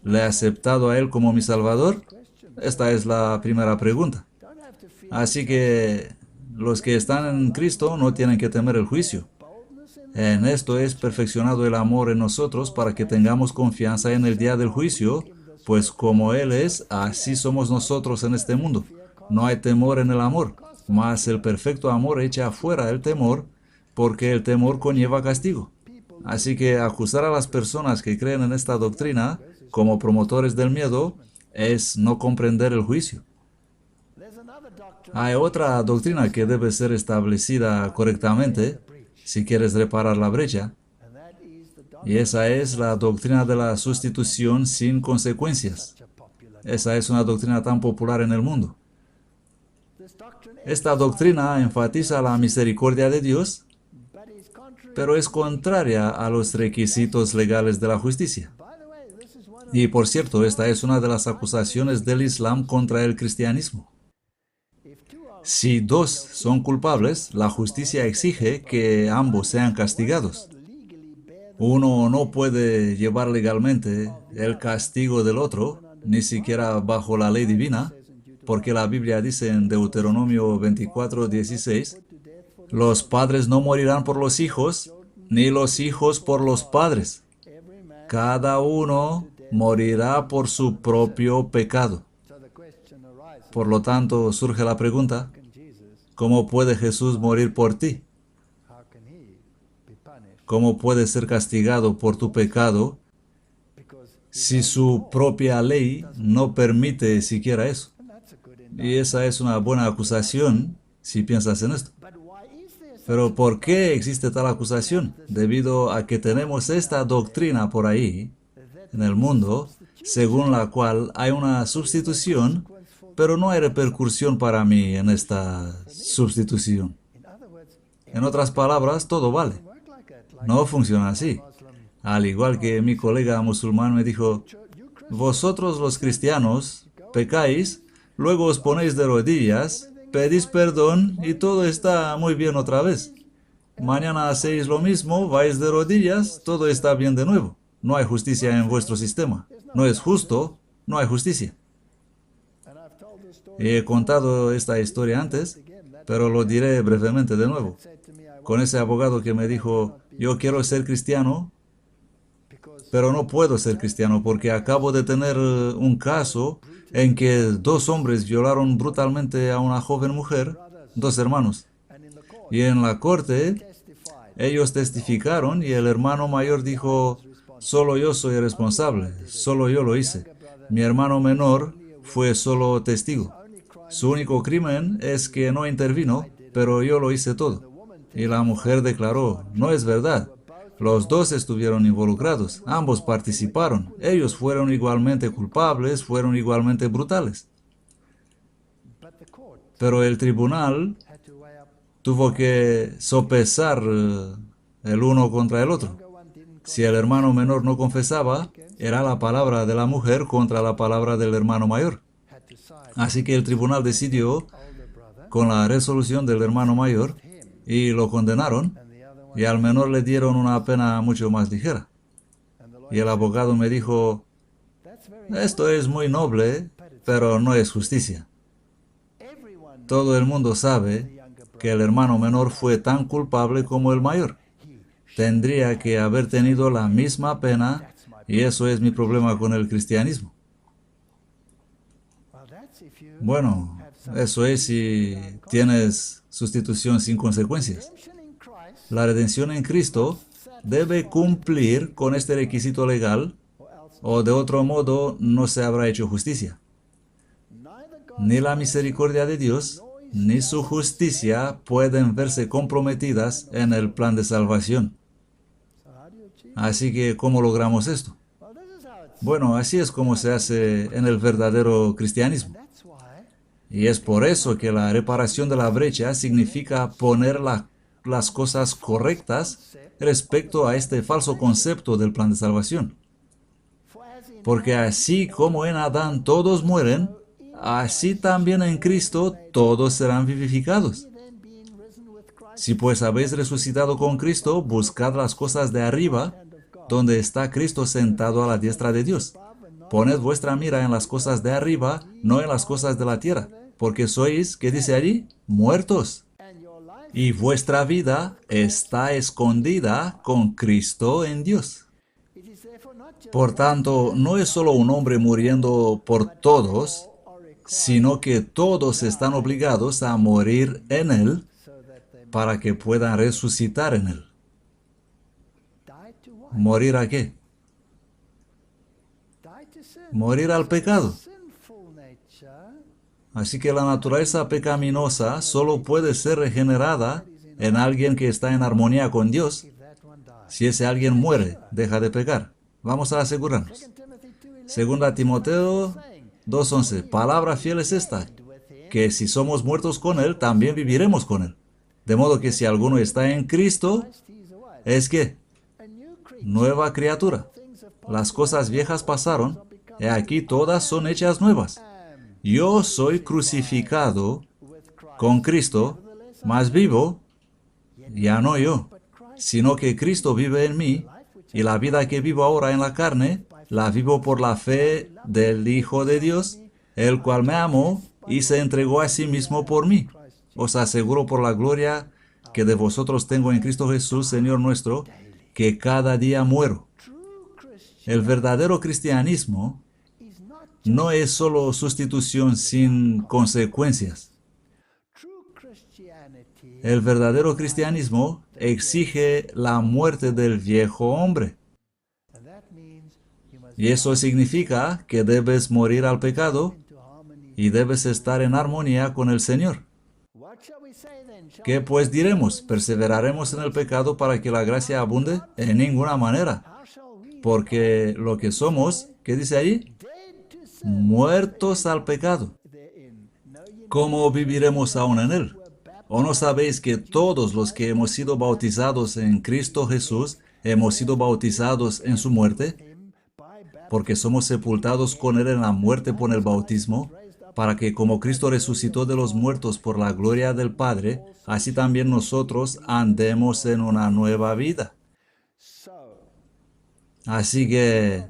¿Le he aceptado a Él como mi Salvador? Esta es la primera pregunta. Así que los que están en Cristo no tienen que temer el juicio. En esto es perfeccionado el amor en nosotros para que tengamos confianza en el día del juicio, pues como Él es, así somos nosotros en este mundo. No hay temor en el amor, mas el perfecto amor echa afuera el temor, porque el temor conlleva castigo. Así que acusar a las personas que creen en esta doctrina como promotores del miedo es no comprender el juicio. Hay otra doctrina que debe ser establecida correctamente si quieres reparar la brecha, y esa es la doctrina de la sustitución sin consecuencias. Esa es una doctrina tan popular en el mundo. Esta doctrina enfatiza la misericordia de Dios, pero es contraria a los requisitos legales de la justicia. Y por cierto, esta es una de las acusaciones del Islam contra el cristianismo. Si dos son culpables, la justicia exige que ambos sean castigados. Uno no puede llevar legalmente el castigo del otro, ni siquiera bajo la ley divina, porque la Biblia dice en Deuteronomio 24:16, los padres no morirán por los hijos, ni los hijos por los padres. Cada uno morirá por su propio pecado. Por lo tanto, surge la pregunta, ¿cómo puede Jesús morir por ti? ¿Cómo puede ser castigado por tu pecado si su propia ley no permite siquiera eso? Y esa es una buena acusación si piensas en esto. Pero ¿por qué existe tal acusación? Debido a que tenemos esta doctrina por ahí, en el mundo, según la cual hay una sustitución, pero no hay repercusión para mí en esta sustitución. En otras palabras, todo vale. No funciona así. Al igual que mi colega musulmán me dijo, vosotros los cristianos pecáis, luego os ponéis de rodillas, pedís perdón y todo está muy bien otra vez. Mañana hacéis lo mismo, vais de rodillas, todo está bien de nuevo. No hay justicia en vuestro sistema. No es justo, no hay justicia. He contado esta historia antes, pero lo diré brevemente de nuevo. Con ese abogado que me dijo, yo quiero ser cristiano, pero no puedo ser cristiano porque acabo de tener un caso en que dos hombres violaron brutalmente a una joven mujer, dos hermanos. Y en la corte, ellos testificaron y el hermano mayor dijo, solo yo soy responsable, solo yo lo hice. Mi hermano menor fue solo testigo. Su único crimen es que no intervino, pero yo lo hice todo. Y la mujer declaró, no es verdad. Los dos estuvieron involucrados, ambos participaron, ellos fueron igualmente culpables, fueron igualmente brutales. Pero el tribunal tuvo que sopesar el uno contra el otro. Si el hermano menor no confesaba, era la palabra de la mujer contra la palabra del hermano mayor. Así que el tribunal decidió con la resolución del hermano mayor y lo condenaron, y al menor le dieron una pena mucho más ligera. Y el abogado me dijo, esto es muy noble, pero no es justicia. Todo el mundo sabe que el hermano menor fue tan culpable como el mayor. Tendría que haber tenido la misma pena Y eso es mi problema con el cristianismo. Bueno, eso es si tienes sustitución sin consecuencias. La redención en Cristo debe cumplir con este requisito legal, o de otro modo no se habrá hecho justicia. Ni la misericordia de Dios, ni su justicia pueden verse comprometidas en el plan de salvación. Así que, ¿cómo logramos esto? Bueno, así es como se hace en el verdadero cristianismo. Y es por eso que la reparación de la brecha significa poner las cosas correctas respecto a este falso concepto del plan de salvación. Porque así como en Adán todos mueren, así también en Cristo todos serán vivificados. Si pues habéis resucitado con Cristo, buscad las cosas de arriba, donde está Cristo sentado a la diestra de Dios. Poned vuestra mira en las cosas de arriba, no en las cosas de la tierra, porque sois, ¿qué dice allí? Muertos. Y vuestra vida está escondida con Cristo en Dios. Por tanto, no es solo un hombre muriendo por todos, sino que todos están obligados a morir en Él para que puedan resucitar en Él. ¿Morir a qué? Morir al pecado. Así que la naturaleza pecaminosa solo puede ser regenerada en alguien que está en armonía con Dios. Si ese alguien muere, deja de pecar. Vamos a asegurarnos. Segunda Timoteo 2:11. Palabra fiel es esta, que si somos muertos con Él, también viviremos con Él. De modo que si alguno está en Cristo, es que nueva criatura. Las cosas viejas pasaron, y aquí todas son hechas nuevas. Yo soy crucificado con Cristo, mas vivo, ya no yo, sino que Cristo vive en mí, y la vida que vivo ahora en la carne, la vivo por la fe del Hijo de Dios, el cual me amó y se entregó a sí mismo por mí. Os aseguro por la gloria que de vosotros tengo en Cristo Jesús, Señor nuestro, que cada día muero. El verdadero cristianismo no es solo sustitución sin consecuencias. El verdadero cristianismo exige la muerte del viejo hombre. Y eso significa que debes morir al pecado y debes estar en armonía con el Señor. ¿Qué pues diremos? ¿Perseveraremos en el pecado para que la gracia abunde? En ninguna manera. Porque lo que somos, ¿qué dice ahí? Muertos al pecado. ¿Cómo viviremos aún en él? ¿O no sabéis que todos los que hemos sido bautizados en Cristo Jesús, hemos sido bautizados en su muerte? Porque somos sepultados con él en la muerte por el bautismo, para que como Cristo resucitó de los muertos por la gloria del Padre, así también nosotros andemos en una nueva vida. Así que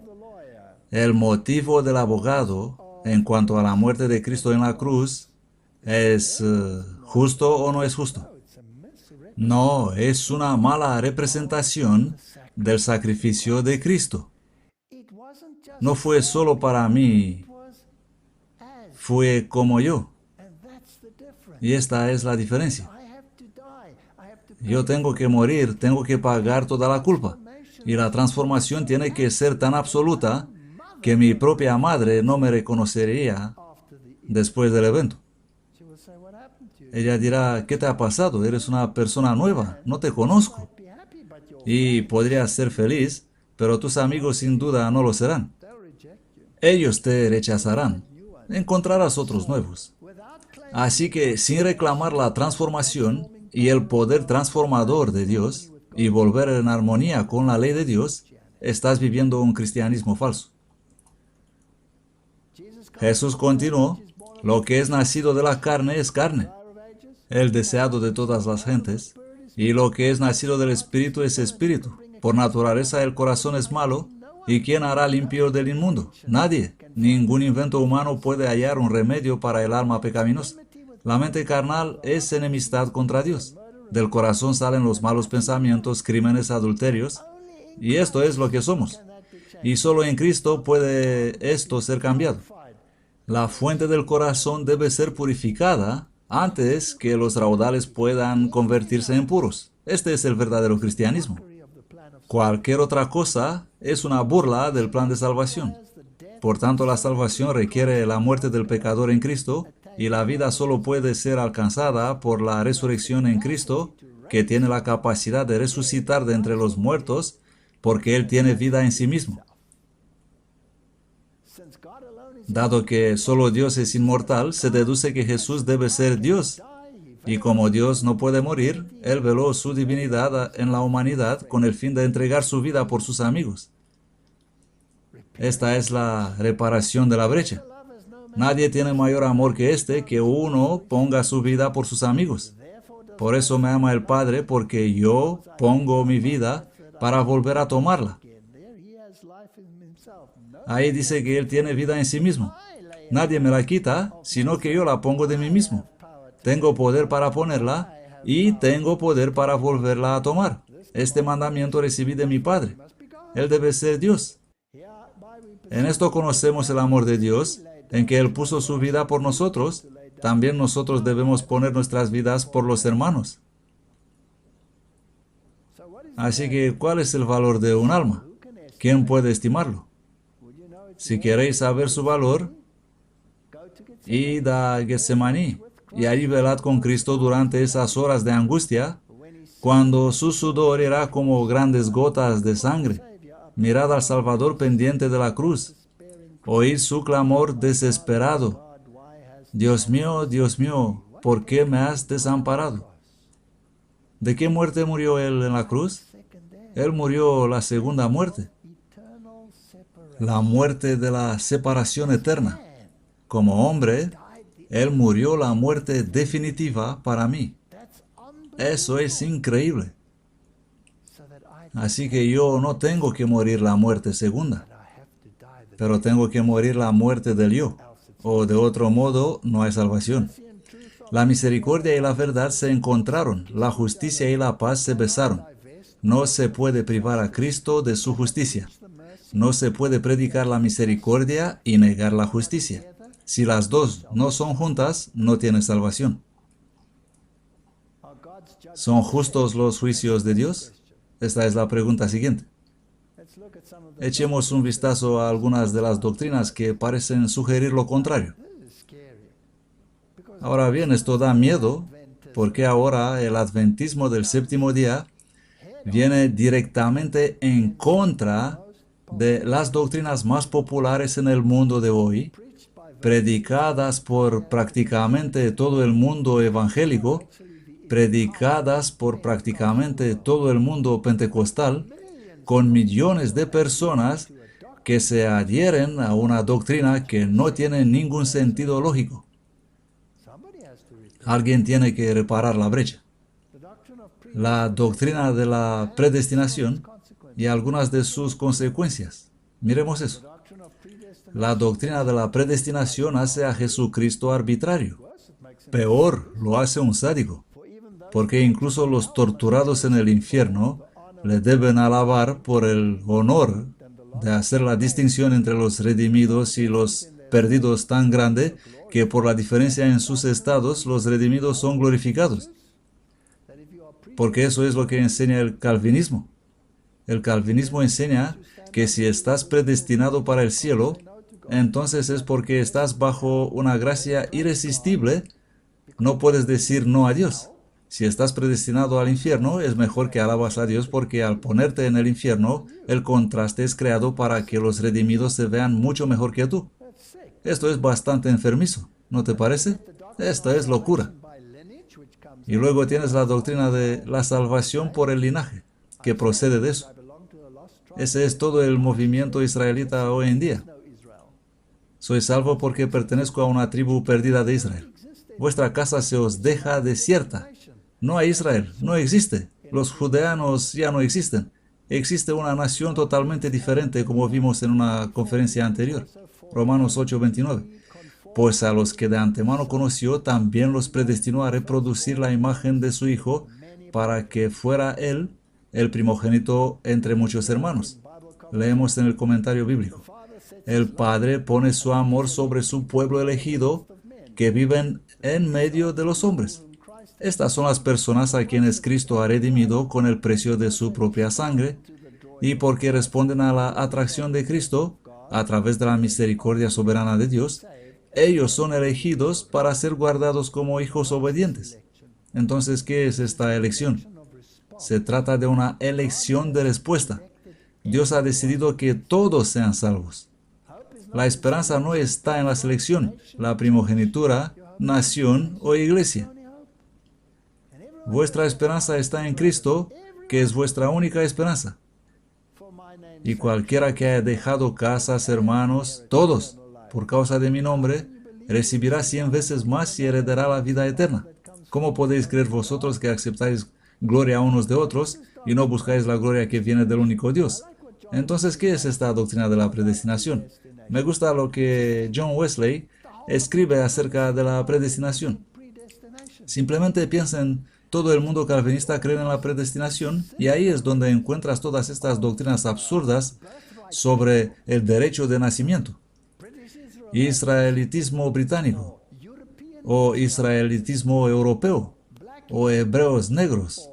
el motivo del abogado en cuanto a la muerte de Cristo en la cruz es justo o no es justo. No, es una mala representación del sacrificio de Cristo. No fue solo para mí, fue como yo. Y esta es la diferencia. Yo tengo que morir, tengo que pagar toda la culpa. Y la transformación tiene que ser tan absoluta que mi propia madre no me reconocería después del evento. Ella dirá, ¿qué te ha pasado? Eres una persona nueva, no te conozco. Y podrías ser feliz, pero tus amigos sin duda no lo serán. Ellos te rechazarán. Encontrarás otros nuevos. Así que sin reclamar la transformación y el poder transformador de Dios y volver en armonía con la ley de Dios, estás viviendo un cristianismo falso. Jesús continuó, lo que es nacido de la carne es carne, el deseado de todas las gentes, y lo que es nacido del Espíritu es espíritu. Por naturaleza el corazón es malo, ¿y quién hará limpio del inmundo? Nadie. Ningún invento humano puede hallar un remedio para el alma pecaminosa. La mente carnal es enemistad contra Dios. Del corazón salen los malos pensamientos, crímenes, adulterios, y esto es lo que somos. Y solo en Cristo puede esto ser cambiado. La fuente del corazón debe ser purificada antes que los raudales puedan convertirse en puros. Este es el verdadero cristianismo. Cualquier otra cosa es una burla del plan de salvación. Por tanto, la salvación requiere la muerte del pecador en Cristo y la vida solo puede ser alcanzada por la resurrección en Cristo, que tiene la capacidad de resucitar de entre los muertos porque Él tiene vida en sí mismo. Dado que solo Dios es inmortal, se deduce que Jesús debe ser Dios. Y como Dios no puede morir, Él veló su divinidad en la humanidad con el fin de entregar su vida por sus amigos. Esta es la reparación de la brecha. Nadie tiene mayor amor que este, que uno ponga su vida por sus amigos. Por eso me ama el Padre, porque yo pongo mi vida para volver a tomarla. Ahí dice que Él tiene vida en sí mismo. Nadie me la quita, sino que yo la pongo de mí mismo. Tengo poder para ponerla y tengo poder para volverla a tomar. Este mandamiento recibí de mi Padre. Él debe ser Dios. En esto conocemos el amor de Dios, en que Él puso su vida por nosotros. También nosotros debemos poner nuestras vidas por los hermanos. Así que, ¿cuál es el valor de un alma? ¿Quién puede estimarlo? Si queréis saber su valor, id a Getsemaní y allí velad con Cristo durante esas horas de angustia, cuando su sudor era como grandes gotas de sangre. Mirad al Salvador pendiente de la cruz. Oíd su clamor desesperado. Dios mío, ¿por qué me has desamparado? ¿De qué muerte murió Él en la cruz? Él murió la segunda muerte. La muerte de la separación eterna. Como hombre, Él murió la muerte definitiva para mí. Eso es increíble. Así que yo no tengo que morir la muerte segunda, pero tengo que morir la muerte del yo, o de otro modo no hay salvación. La misericordia y la verdad se encontraron, la justicia y la paz se besaron. No se puede privar a Cristo de su justicia. No se puede predicar la misericordia y negar la justicia. Si las dos no son juntas, no tiene salvación. ¿Son justos los juicios de Dios? Esta es la pregunta siguiente. Echemos un vistazo a algunas de las doctrinas que parecen sugerir lo contrario. Ahora bien, esto da miedo, porque ahora el adventismo del séptimo día viene directamente en contra de las doctrinas más populares en el mundo de hoy, predicadas por prácticamente todo el mundo evangélico, predicadas por prácticamente todo el mundo pentecostal, con millones de personas que se adhieren a una doctrina que no tiene ningún sentido lógico. Alguien tiene que reparar la brecha. La doctrina de la predestinación y algunas de sus consecuencias. Miremos eso. La doctrina de la predestinación hace a Jesucristo arbitrario. Peor, lo hace un sádico. Porque incluso los torturados en el infierno le deben alabar por el honor de hacer la distinción entre los redimidos y los perdidos tan grande que por la diferencia en sus estados los redimidos son glorificados. Porque eso es lo que enseña el calvinismo. El calvinismo enseña que si estás predestinado para el cielo, entonces es porque estás bajo una gracia irresistible. No puedes decir no a Dios. Si estás predestinado al infierno, es mejor que alabas a Dios porque al ponerte en el infierno, el contraste es creado para que los redimidos se vean mucho mejor que tú. Esto es bastante enfermizo, ¿no te parece? Esto es locura. Y luego tienes la doctrina de la salvación por el linaje, que procede de eso. Ese es todo el movimiento israelita hoy en día. Soy salvo porque pertenezco a una tribu perdida de Israel. Vuestra casa se os deja desierta. No hay Israel, no existe. Los judeanos ya no existen. Existe una nación totalmente diferente, como vimos en una conferencia anterior. Romanos 8:29. Pues a los que de antemano conoció, también los predestinó a reproducir la imagen de su Hijo, para que fuera Él el primogénito entre muchos hermanos. Leemos en el comentario bíblico. El Padre pone su amor sobre su pueblo elegido que viven en medio de los hombres. Estas son las personas a quienes Cristo ha redimido con el precio de su propia sangre y porque responden a la atracción de Cristo a través de la misericordia soberana de Dios, ellos son elegidos para ser guardados como hijos obedientes. Entonces, ¿qué es esta elección? Se trata de una elección de respuesta. Dios ha decidido que todos sean salvos. La esperanza no está en la selección, la primogenitura, nación o iglesia. Vuestra esperanza está en Cristo, que es vuestra única esperanza. Y cualquiera que haya dejado casas, hermanos, todos, por causa de mi nombre, recibirá 100 veces más y heredará la vida eterna. ¿Cómo podéis creer vosotros que aceptáis gloria unos de otros y no buscáis la gloria que viene del único Dios? Entonces, ¿qué es esta doctrina de la predestinación? Me gusta lo que John Wesley escribe acerca de la predestinación. Simplemente piensen, todo el mundo calvinista cree en la predestinación y ahí es donde encuentras todas estas doctrinas absurdas sobre el derecho de nacimiento. Israelitismo británico, o israelitismo europeo, o hebreos negros,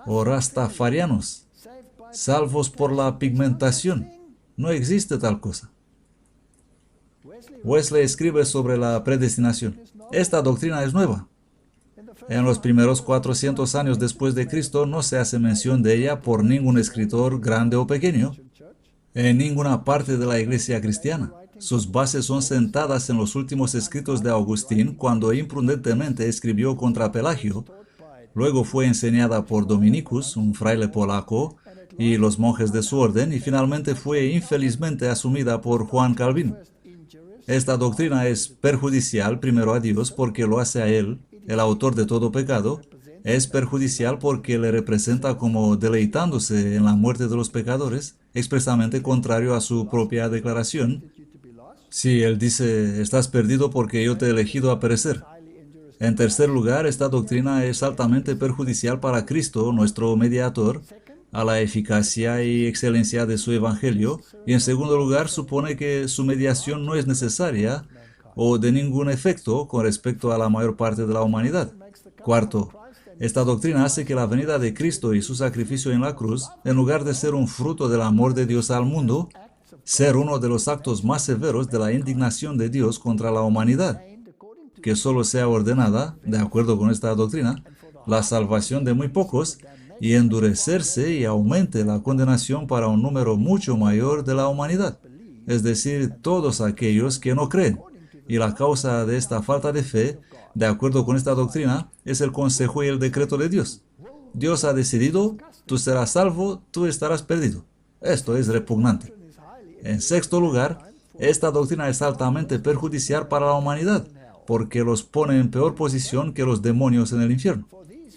o rastafarianos, salvos por la pigmentación. No existe tal cosa. Wesley escribe sobre la predestinación. Esta doctrina es nueva. En los primeros 400 años después de Cristo no se hace mención de ella por ningún escritor grande o pequeño en ninguna parte de la iglesia cristiana. Sus bases son sentadas en los últimos escritos de Agustín cuando imprudentemente escribió contra Pelagio. Luego fue enseñada por Dominicus, un fraile polaco, y los monjes de su orden, y finalmente fue infelizmente asumida por Juan Calvino. Esta doctrina es perjudicial primero a Dios porque lo hace a Él, el autor de todo pecado. Es perjudicial porque le representa como deleitándose en la muerte de los pecadores, expresamente contrario a su propia declaración. Sí, Él dice, estás perdido porque yo te he elegido a perecer. En tercer lugar, esta doctrina es altamente perjudicial para Cristo, nuestro mediador, a la eficacia y excelencia de su evangelio, y en segundo lugar, supone que su mediación no es necesaria o de ningún efecto con respecto a la mayor parte de la humanidad. Cuarto, esta doctrina hace que la venida de Cristo y su sacrificio en la cruz, en lugar de ser un fruto del amor de Dios al mundo, ser uno de los actos más severos de la indignación de Dios contra la humanidad, que solo sea ordenada, de acuerdo con esta doctrina, la salvación de muy pocos, y endurecerse y aumente la condenación para un número mucho mayor de la humanidad, es decir, todos aquellos que no creen. Y la causa de esta falta de fe, de acuerdo con esta doctrina, es el consejo y el decreto de Dios. Dios ha decidido, tú serás salvo, tú estarás perdido. Esto es repugnante. En sexto lugar, esta doctrina es altamente perjudicial para la humanidad, porque los pone en peor posición que los demonios en el infierno.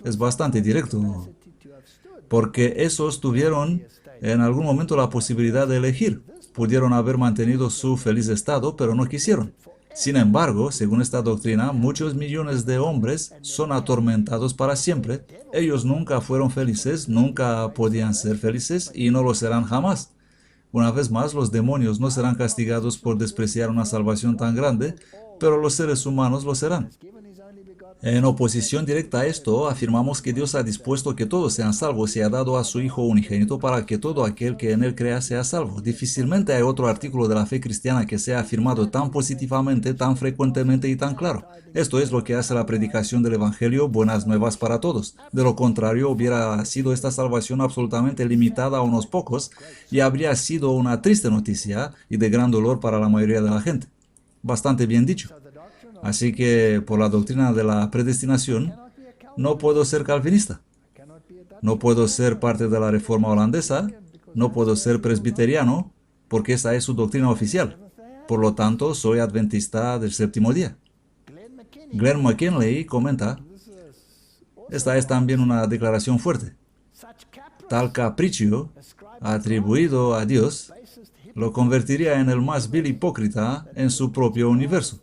Es bastante directo, porque esos tuvieron en algún momento la posibilidad de elegir. Pudieron haber mantenido su feliz estado, pero no quisieron. Sin embargo, según esta doctrina, muchos millones de hombres son atormentados para siempre. Ellos nunca fueron felices, nunca podían ser felices y no lo serán jamás. Una vez más, los demonios no serán castigados por despreciar una salvación tan grande, pero los seres humanos lo serán. En oposición directa a esto, afirmamos que Dios ha dispuesto que todos sean salvos y ha dado a su Hijo unigénito para que todo aquel que en Él crea sea salvo. Difícilmente hay otro artículo de la fe cristiana que sea afirmado tan positivamente, tan frecuentemente y tan claro. Esto es lo que hace la predicación del Evangelio buenas nuevas para todos. De lo contrario, hubiera sido esta salvación absolutamente limitada a unos pocos y habría sido una triste noticia y de gran dolor para la mayoría de la gente. Bastante bien dicho. Así que, por la doctrina de la predestinación, no puedo ser calvinista. No puedo ser parte de la Reforma holandesa. No puedo ser presbiteriano, porque esa es su doctrina oficial. Por lo tanto, soy adventista del séptimo día. Glenn McKinley comenta, esta es también una declaración fuerte. Tal capricho, atribuido a Dios, lo convertiría en el más vil hipócrita en su propio universo.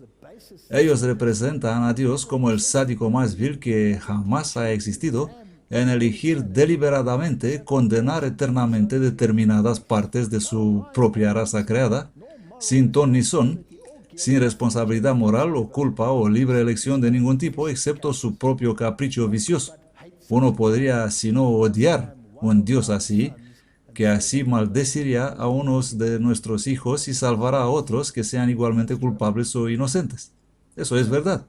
Ellos representan a Dios como el sádico más vil que jamás ha existido, en elegir deliberadamente condenar eternamente determinadas partes de su propia raza creada, sin ton ni son, sin responsabilidad moral o culpa o libre elección de ningún tipo, excepto su propio capricho vicioso. Uno podría, si no odiar un Dios así, que así maldeciría a unos de nuestros hijos y salvará a otros que sean igualmente culpables o inocentes. Eso es verdad.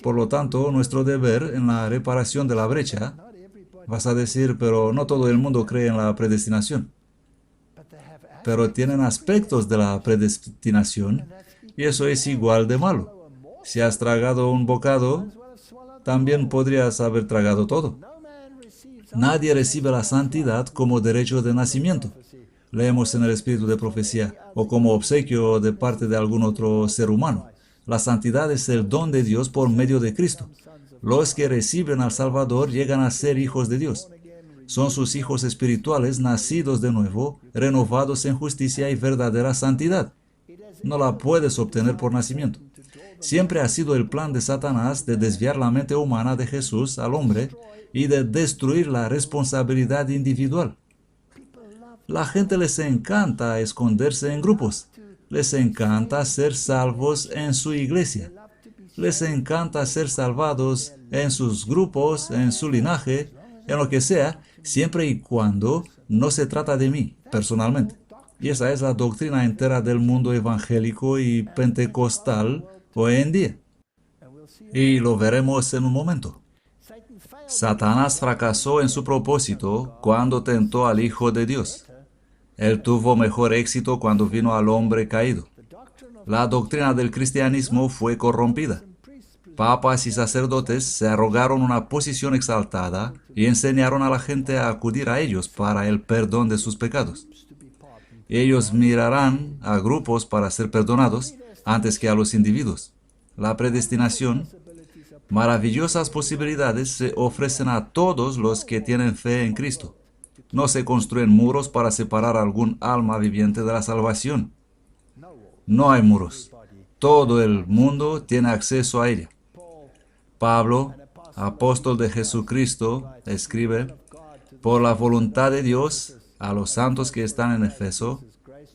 Por lo tanto, nuestro deber en la reparación de la brecha, vas a decir, pero no todo el mundo cree en la predestinación. Pero tienen aspectos de la predestinación y eso es igual de malo. Si has tragado un bocado, también podrías haber tragado todo. Nadie recibe la santidad como derecho de nacimiento. Leemos en el Espíritu de Profecía, o como obsequio de parte de algún otro ser humano. La santidad es el don de Dios por medio de Cristo. Los que reciben al Salvador llegan a ser hijos de Dios. Son sus hijos espirituales nacidos de nuevo, renovados en justicia y verdadera santidad. No la puedes obtener por nacimiento. Siempre ha sido el plan de Satanás de desviar la mente humana de Jesús al hombre y de destruir la responsabilidad individual. La gente les encanta esconderse en grupos. Les encanta ser salvos en su iglesia. Les encanta ser salvados en sus grupos, en su linaje, en lo que sea, siempre y cuando no se trata de mí, personalmente. Y esa es la doctrina entera del mundo evangélico y pentecostal hoy en día. Y lo veremos en un momento. Satanás fracasó en su propósito cuando tentó al Hijo de Dios. Él tuvo mejor éxito cuando vino al hombre caído. La doctrina del cristianismo fue corrompida. Papas y sacerdotes se arrogaron una posición exaltada y enseñaron a la gente a acudir a ellos para el perdón de sus pecados. Ellos mirarán a grupos para ser perdonados antes que a los individuos. La predestinación, maravillosas posibilidades se ofrecen a todos los que tienen fe en Cristo. No se construyen muros para separar a algún alma viviente de la salvación. No hay muros. Todo el mundo tiene acceso a ella. Pablo, apóstol de Jesucristo, escribe, por la voluntad de Dios, a los santos que están en Efeso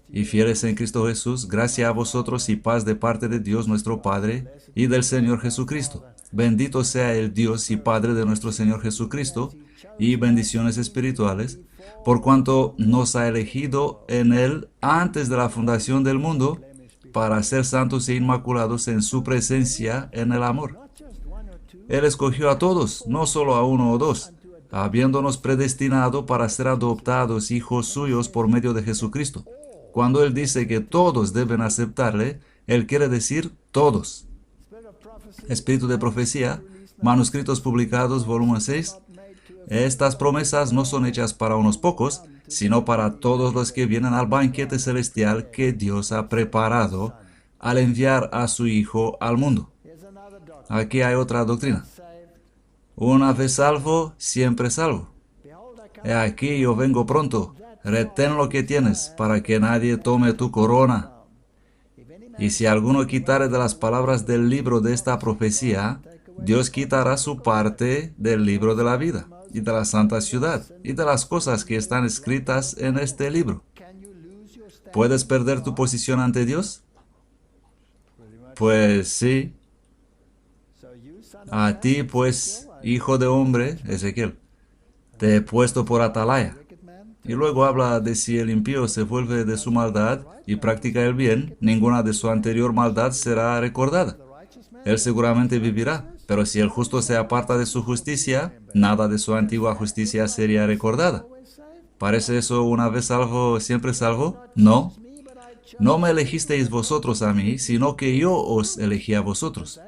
y fieles en Cristo Jesús, gracia a vosotros y paz de parte de Dios nuestro Padre y del Señor Jesucristo. Bendito sea el Dios y Padre de nuestro Señor Jesucristo, y bendiciones espirituales, por cuanto nos ha elegido en Él antes de la fundación del mundo, para ser santos e inmaculados en su presencia en el amor. Él escogió a todos, no solo a uno o dos, habiéndonos predestinado para ser adoptados hijos suyos por medio de Jesucristo. Cuando Él dice que todos deben aceptarle, Él quiere decir todos. Espíritu de Profecía, manuscritos publicados, volumen 6. Estas promesas no son hechas para unos pocos, sino para todos los que vienen al banquete celestial que Dios ha preparado al enviar a su Hijo al mundo. Aquí hay otra doctrina. Una vez salvo, siempre salvo. He aquí yo vengo pronto. Retén lo que tienes, para que nadie tome tu corona. Y si alguno quitare de las palabras del libro de esta profecía, Dios quitará su parte del libro de la vida, y de la santa ciudad, y de las cosas que están escritas en este libro. ¿Puedes perder tu posición ante Dios? Pues sí. A ti, pues, hijo de hombre, Ezequiel, te he puesto por atalaya. Y luego habla de si el impío se vuelve de su maldad y practica el bien, ninguna de su anterior maldad será recordada. Él seguramente vivirá, pero si el justo se aparta de su justicia, nada de su antigua justicia sería recordada. ¿Parece eso una vez salvo, siempre salvo? No. No me elegisteis vosotros a mí, sino que yo os elegí a vosotros.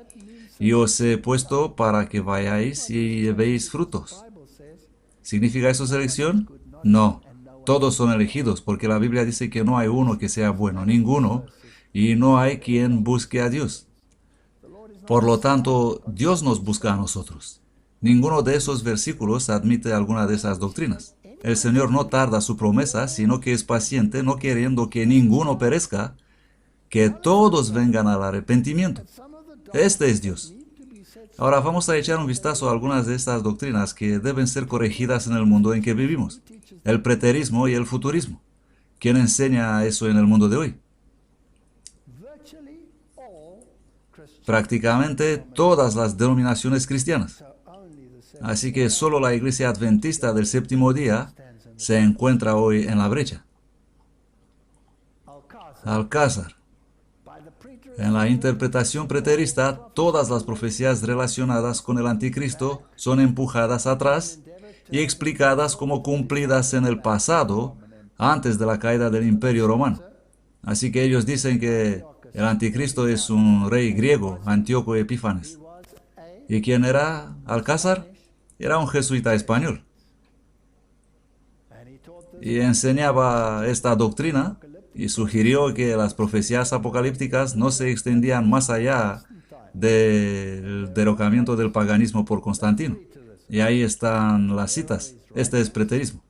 Y os he puesto para que vayáis y llevéis frutos. ¿Significa eso selección? No. Todos son elegidos, porque la Biblia dice que no hay uno que sea bueno, ninguno, y no hay quien busque a Dios. Por lo tanto, Dios nos busca a nosotros. Ninguno de esos versículos admite alguna de esas doctrinas. El Señor no tarda su promesa, sino que es paciente, no queriendo que ninguno perezca, que todos vengan al arrepentimiento. Este es Dios. Ahora vamos a echar un vistazo a algunas de estas doctrinas que deben ser corregidas en el mundo en que vivimos. El preterismo y el futurismo. ¿Quién enseña eso en el mundo de hoy? Prácticamente todas las denominaciones cristianas. Así que solo la Iglesia Adventista del Séptimo Día se encuentra hoy en la brecha. Alcázar. En la interpretación preterista, todas las profecías relacionadas con el anticristo son empujadas atrás y explicadas como cumplidas en el pasado, antes de la caída del Imperio Romano. Así que ellos dicen que el anticristo es un rey griego, Antíoco Epífanes. ¿Y quién era Alcázar? Era un jesuita español. Y enseñaba esta doctrina y sugirió que las profecías apocalípticas no se extendían más allá del derrocamiento del paganismo por Constantino. Y ahí están las citas. Este es preterismo.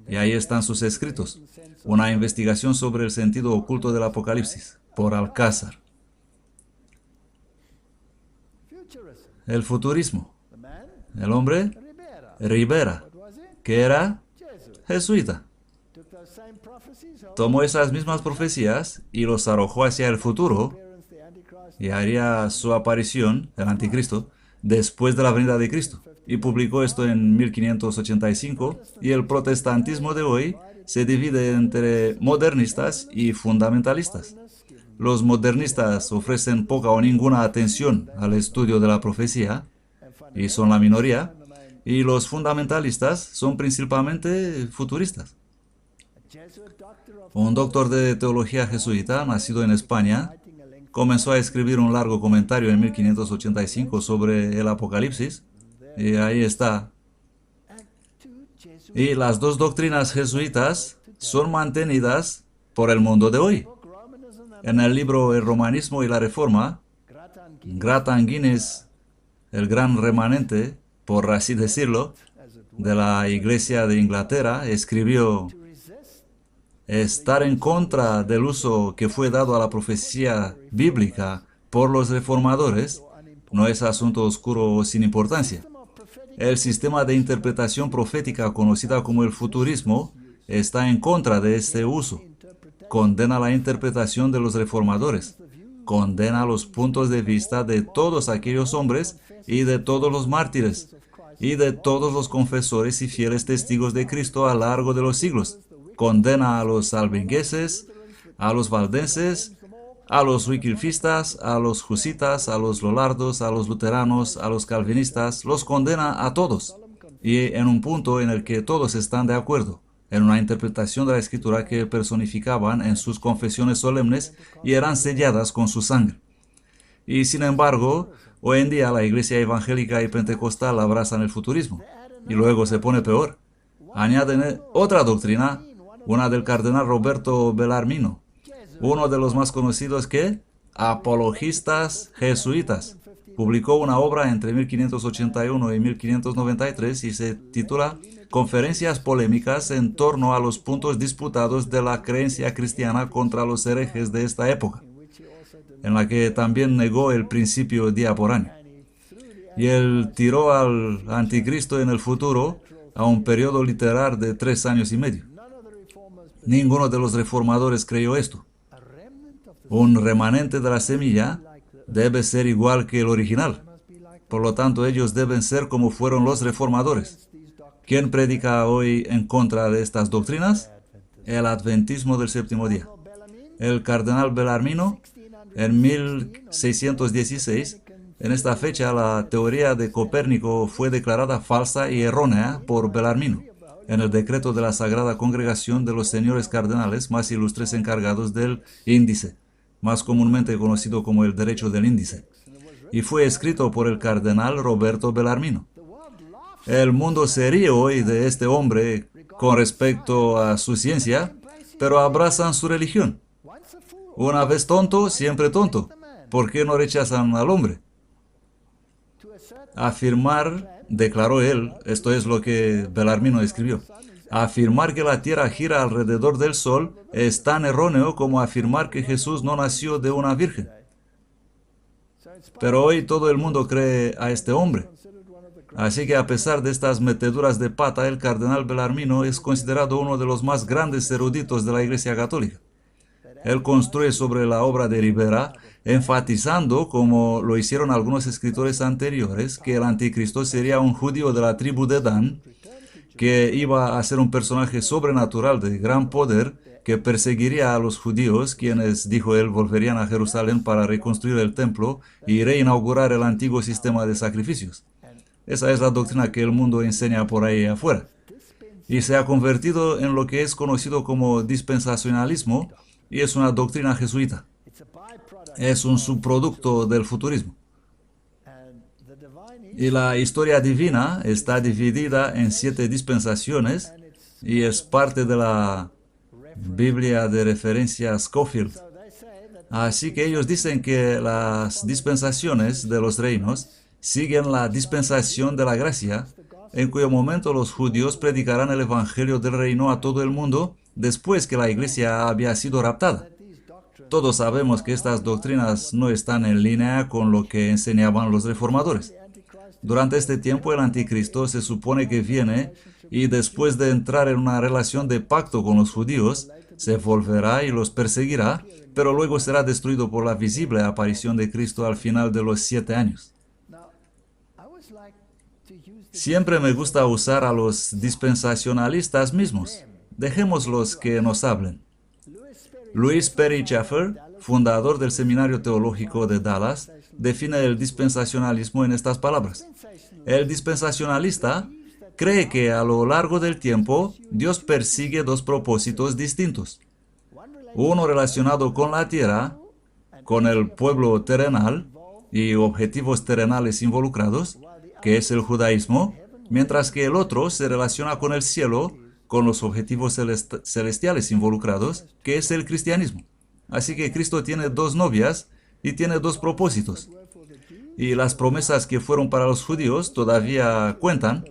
Y ahí están sus escritos. Una investigación sobre el sentido oculto del Apocalipsis, por Alcázar. El futurismo. El hombre, Ribera, que era jesuita. Tomó esas mismas profecías y los arrojó hacia el futuro y haría su aparición, el anticristo, después de la venida de Cristo. Y publicó esto en 1585 y el protestantismo de hoy se divide entre modernistas y fundamentalistas. Los modernistas ofrecen poca o ninguna atención al estudio de la profecía y son la minoría, y los fundamentalistas son principalmente futuristas. Un doctor de teología jesuita, nacido en España, comenzó a escribir un largo comentario en 1585 sobre el Apocalipsis, y ahí está. Y las dos doctrinas jesuitas son mantenidas por el mundo de hoy. En el libro El Romanismo y la Reforma, Gratan Guinness, el gran remanente, por así decirlo, de la Iglesia de Inglaterra, escribió: estar en contra del uso que fue dado a la profecía bíblica por los reformadores no es asunto oscuro o sin importancia. El sistema de interpretación profética conocida como el futurismo está en contra de este uso. Condena la interpretación de los reformadores. Condena los puntos de vista de todos aquellos hombres y de todos los mártires y de todos los confesores y fieles testigos de Cristo a lo largo de los siglos. Condena a los albingueses, a los valdenses, a los wyclifistas, a los husitas, a los lollardos, a los luteranos, a los calvinistas. Los condena a todos. Y en un punto en el que todos están de acuerdo, en una interpretación de la Escritura que personificaban en sus confesiones solemnes y eran selladas con su sangre. Y sin embargo, hoy en día la Iglesia evangélica y pentecostal abrazan el futurismo. Y luego se pone peor. Añaden otra doctrina, una del cardenal Roberto Bellarmino, uno de los más conocidos que apologistas jesuitas. Publicó una obra entre 1581 y 1593 y se titula Conferencias polémicas en torno a los puntos disputados de la creencia cristiana contra los herejes de esta época, en la que también negó el principio día por año. Y él tiró al anticristo en el futuro a un periodo literal de 3 años y medio. Ninguno de los reformadores creyó esto. Un remanente de la semilla debe ser igual que el original. Por lo tanto, ellos deben ser como fueron los reformadores. ¿Quién predica hoy en contra de estas doctrinas? El adventismo del séptimo día. El cardenal Bellarmino, en 1616, en esta fecha la teoría de Copérnico fue declarada falsa y errónea por Bellarmino, en el decreto de la Sagrada Congregación de los señores cardenales más ilustres encargados del índice, más comúnmente conocido como el derecho del índice, y fue escrito por el cardenal Roberto Bellarmino. El mundo se ríe hoy de este hombre con respecto a su ciencia, pero abrazan su religión. Una vez tonto, siempre tonto. ¿Por qué no rechazan al hombre? Afirmar, declaró él, esto es lo que Bellarmino escribió, afirmar que la Tierra gira alrededor del Sol es tan erróneo como afirmar que Jesús no nació de una virgen. Pero hoy todo el mundo cree a este hombre. Así que a pesar de estas meteduras de pata, el cardenal Bellarmino es considerado uno de los más grandes eruditos de la Iglesia Católica. Él construye sobre la obra de Ribera, enfatizando, como lo hicieron algunos escritores anteriores, que el anticristo sería un judío de la tribu de Dan, que iba a ser un personaje sobrenatural de gran poder, que perseguiría a los judíos, quienes, dijo él, volverían a Jerusalén para reconstruir el templo y reinaugurar el antiguo sistema de sacrificios. Esa es la doctrina que el mundo enseña por ahí afuera. Y se ha convertido en lo que es conocido como dispensacionalismo, y es una doctrina jesuita. Es un subproducto del futurismo. Y la historia divina está dividida en 7 dispensaciones y es parte de la Biblia de referencia Scofield. Así que ellos dicen que las dispensaciones de los reinos siguen la dispensación de la gracia, en cuyo momento los judíos predicarán el evangelio del reino a todo el mundo después que la iglesia había sido raptada. Todos sabemos que estas doctrinas no están en línea con lo que enseñaban los reformadores. Durante este tiempo el anticristo se supone que viene y después de entrar en una relación de pacto con los judíos, se volverá y los perseguirá, pero luego será destruido por la visible aparición de Cristo al final de los 7 años. Siempre me gusta usar a los dispensacionalistas mismos. Dejémoslos que nos hablen. Louis Perry Chafer, fundador del Seminario Teológico de Dallas, define el dispensacionalismo en estas palabras. El dispensacionalista cree que a lo largo del tiempo Dios persigue 2 propósitos distintos. Uno relacionado con la tierra, con el pueblo terrenal y objetivos terrenales involucrados, que es el judaísmo, mientras que el otro se relaciona con el cielo, con los objetivos celestiales involucrados, que es el cristianismo. Así que Cristo tiene 2 novias y tiene 2 propósitos. Y las promesas que fueron para los judíos todavía cuentan.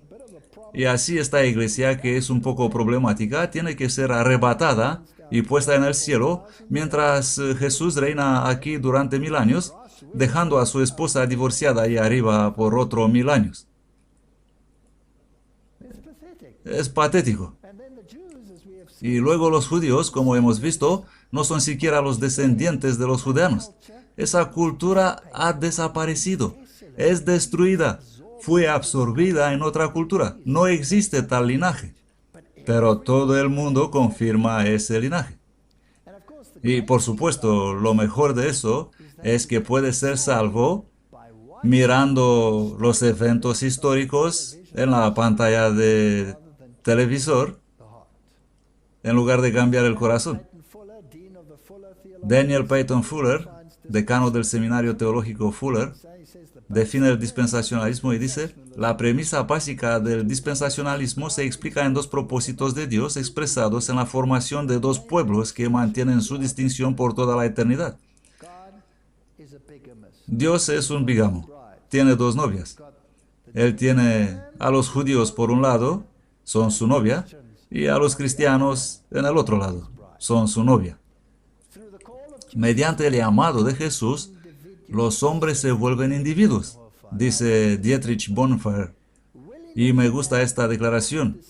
Y así esta iglesia, que es un poco problemática, tiene que ser arrebatada y puesta en el cielo, mientras Jesús reina aquí durante 1000 años, dejando a su esposa divorciada ahí arriba por otro 1000 años. Es patético. Y luego los judíos, como hemos visto, no son siquiera los descendientes de los judeanos. Esa cultura ha desaparecido, es destruida, fue absorbida en otra cultura. No existe tal linaje. Pero todo el mundo confirma ese linaje. Y por supuesto, lo mejor de eso es que puede ser salvo mirando los eventos históricos en la pantalla de televisor en lugar de cambiar el corazón. Daniel Peyton Fuller, decano del Seminario Teológico Fuller, define el dispensacionalismo y dice: la premisa básica del dispensacionalismo se explica en 2 propósitos de Dios expresados en la formación de 2 pueblos que mantienen su distinción por toda la eternidad. Dios es un bígamo, tiene 2 novias. Él tiene a los judíos por un lado, son su novia, y a los cristianos en el otro lado, son su novia. Mediante el llamado de Jesús, los hombres se vuelven individuos, dice Dietrich Bonhoeffer. Y me gusta esta declaración.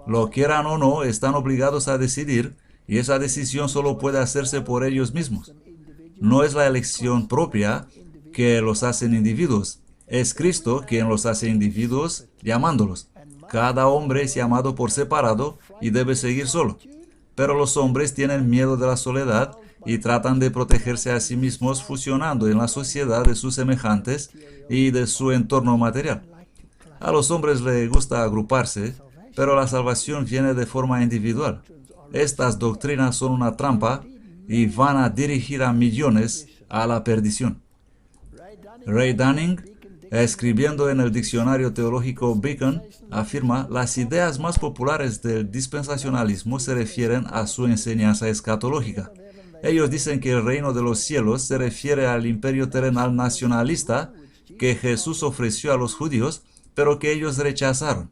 Lo quieran o no, están obligados a decidir, y esa decisión solo puede hacerse por ellos mismos. No es la elección propia que los hace individuos, es Cristo quien los hace individuos llamándolos. Cada hombre es llamado por separado y debe seguir solo. Pero los hombres tienen miedo de la soledad y tratan de protegerse a sí mismos fusionando en la sociedad de sus semejantes y de su entorno material. A los hombres les gusta agruparse, pero la salvación viene de forma individual. Estas doctrinas son una trampa y van a dirigir a millones a la perdición. Ray Dunning, escribiendo en el diccionario teológico Beacon, afirma: las ideas más populares del dispensacionalismo se refieren a su enseñanza escatológica. Ellos dicen que el reino de los cielos se refiere al imperio terrenal nacionalista que Jesús ofreció a los judíos, pero que ellos rechazaron.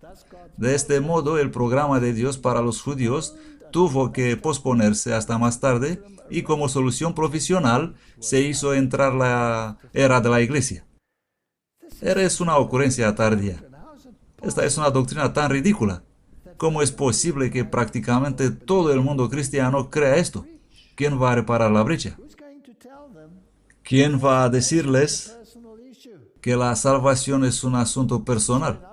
De este modo, el programa de Dios para los judíos tuvo que posponerse hasta más tarde y como solución provisional se hizo entrar la era de la iglesia. Es una ocurrencia tardía. Esta es una doctrina tan ridícula. ¿Cómo es posible que prácticamente todo el mundo cristiano crea esto? ¿Quién va a reparar la brecha? ¿Quién va a decirles que la salvación es un asunto personal?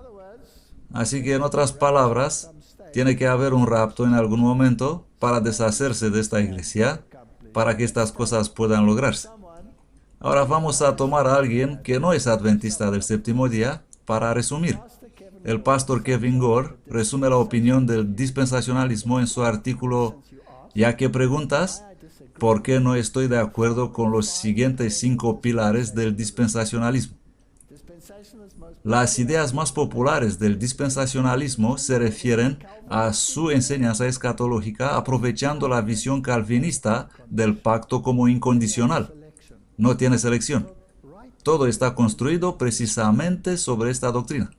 Así que, en otras palabras, tiene que haber un rapto en algún momento para deshacerse de esta iglesia, para que estas cosas puedan lograrse. Ahora vamos a tomar a alguien que no es adventista del séptimo día para resumir. El pastor Kevin Gore resume la opinión del dispensacionalismo en su artículo "Ya que preguntas, ¿por qué no estoy de acuerdo con los siguientes 5 pilares del dispensacionalismo?". Las ideas más populares del dispensacionalismo se refieren a su enseñanza escatológica aprovechando la visión calvinista del pacto como incondicional. No tiene selección. Todo está construido precisamente sobre esta doctrina.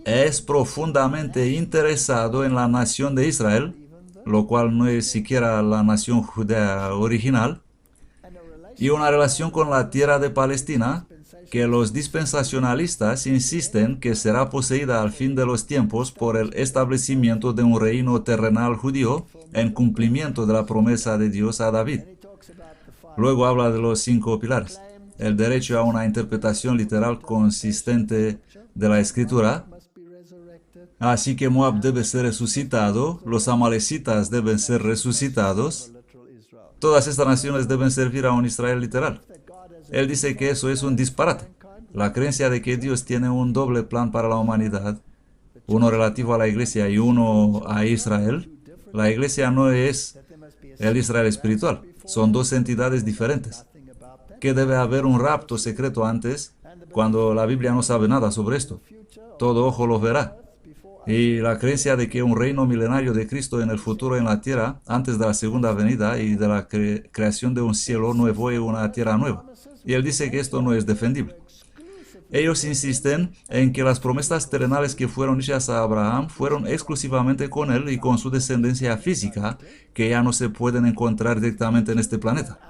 Es profundamente interesado en la nación de Israel, lo cual no es siquiera la nación judía original, y una relación con la tierra de Palestina, que los dispensacionalistas insisten que será poseída al fin de los tiempos por el establecimiento de un reino terrenal judío en cumplimiento de la promesa de Dios a David. Luego habla de los 5 pilares: el derecho a una interpretación literal consistente de la Escritura. Así que Moab debe ser resucitado, los amalecitas deben ser resucitados, todas estas naciones deben servir a un Israel literal. Él dice que eso es un disparate. La creencia de que Dios tiene un doble plan para la humanidad, uno relativo a la iglesia y uno a Israel. La iglesia no es el Israel espiritual, son 2 entidades diferentes. Que debe haber un rapto secreto antes, cuando la Biblia no sabe nada sobre esto. Todo ojo lo verá. Y la creencia de que un reino milenario de Cristo en el futuro en la tierra, antes de la segunda venida y de la creación de un cielo nuevo y una tierra nueva. Y él dice que esto no es defendible. Ellos insisten en que las promesas terrenales que fueron hechas a Abraham fueron exclusivamente con él y con su descendencia física, que ya no se pueden encontrar directamente en este planeta.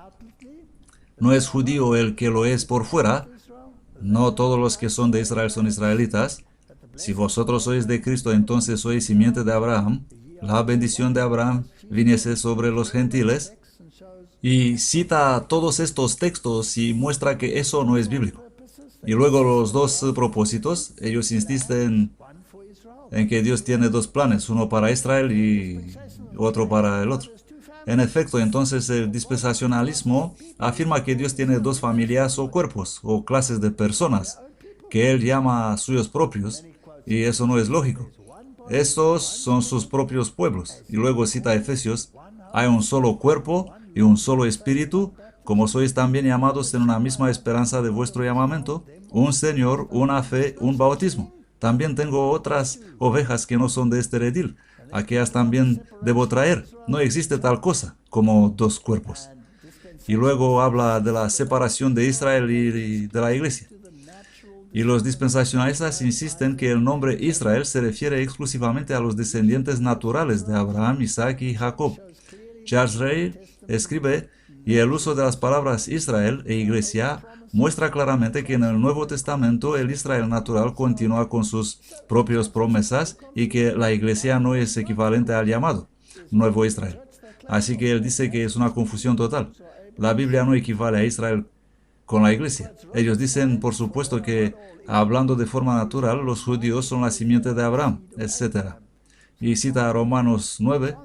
No es judío el que lo es por fuera. No todos los que son de Israel son israelitas. Si vosotros sois de Cristo, entonces sois simiente de Abraham. La bendición de Abraham viniese sobre los gentiles. Y cita todos estos textos y muestra que eso no es bíblico. Y luego los 2 propósitos, ellos insisten en que Dios tiene 2 planes, uno para Israel y otro para el otro. En efecto, entonces el dispensacionalismo afirma que Dios tiene 2 familias o cuerpos o clases de personas que Él llama suyos propios, y eso no es lógico. Estos son sus propios pueblos. Y luego cita Efesios: hay un solo cuerpo y un solo espíritu, como sois también llamados en una misma esperanza de vuestro llamamiento, un Señor, una fe, un bautismo. También tengo otras ovejas que no son de este redil. Aquellas también debo traer. No existe tal cosa como 2 cuerpos. Y luego habla de la separación de Israel y de la iglesia. Y los dispensacionalistas insisten que el nombre Israel se refiere exclusivamente a los descendientes naturales de Abraham, Isaac y Jacob. Charles Ray escribe: y el uso de las palabras Israel e Iglesia muestra claramente que en el Nuevo Testamento el Israel natural continúa con sus propias promesas y que la Iglesia no es equivalente al llamado Nuevo Israel. Así que él dice que es una confusión total. La Biblia no equivale a Israel con la Iglesia. Ellos dicen, por supuesto, que hablando de forma natural, los judíos son la simiente de Abraham, etc. Y cita a Romanos 9,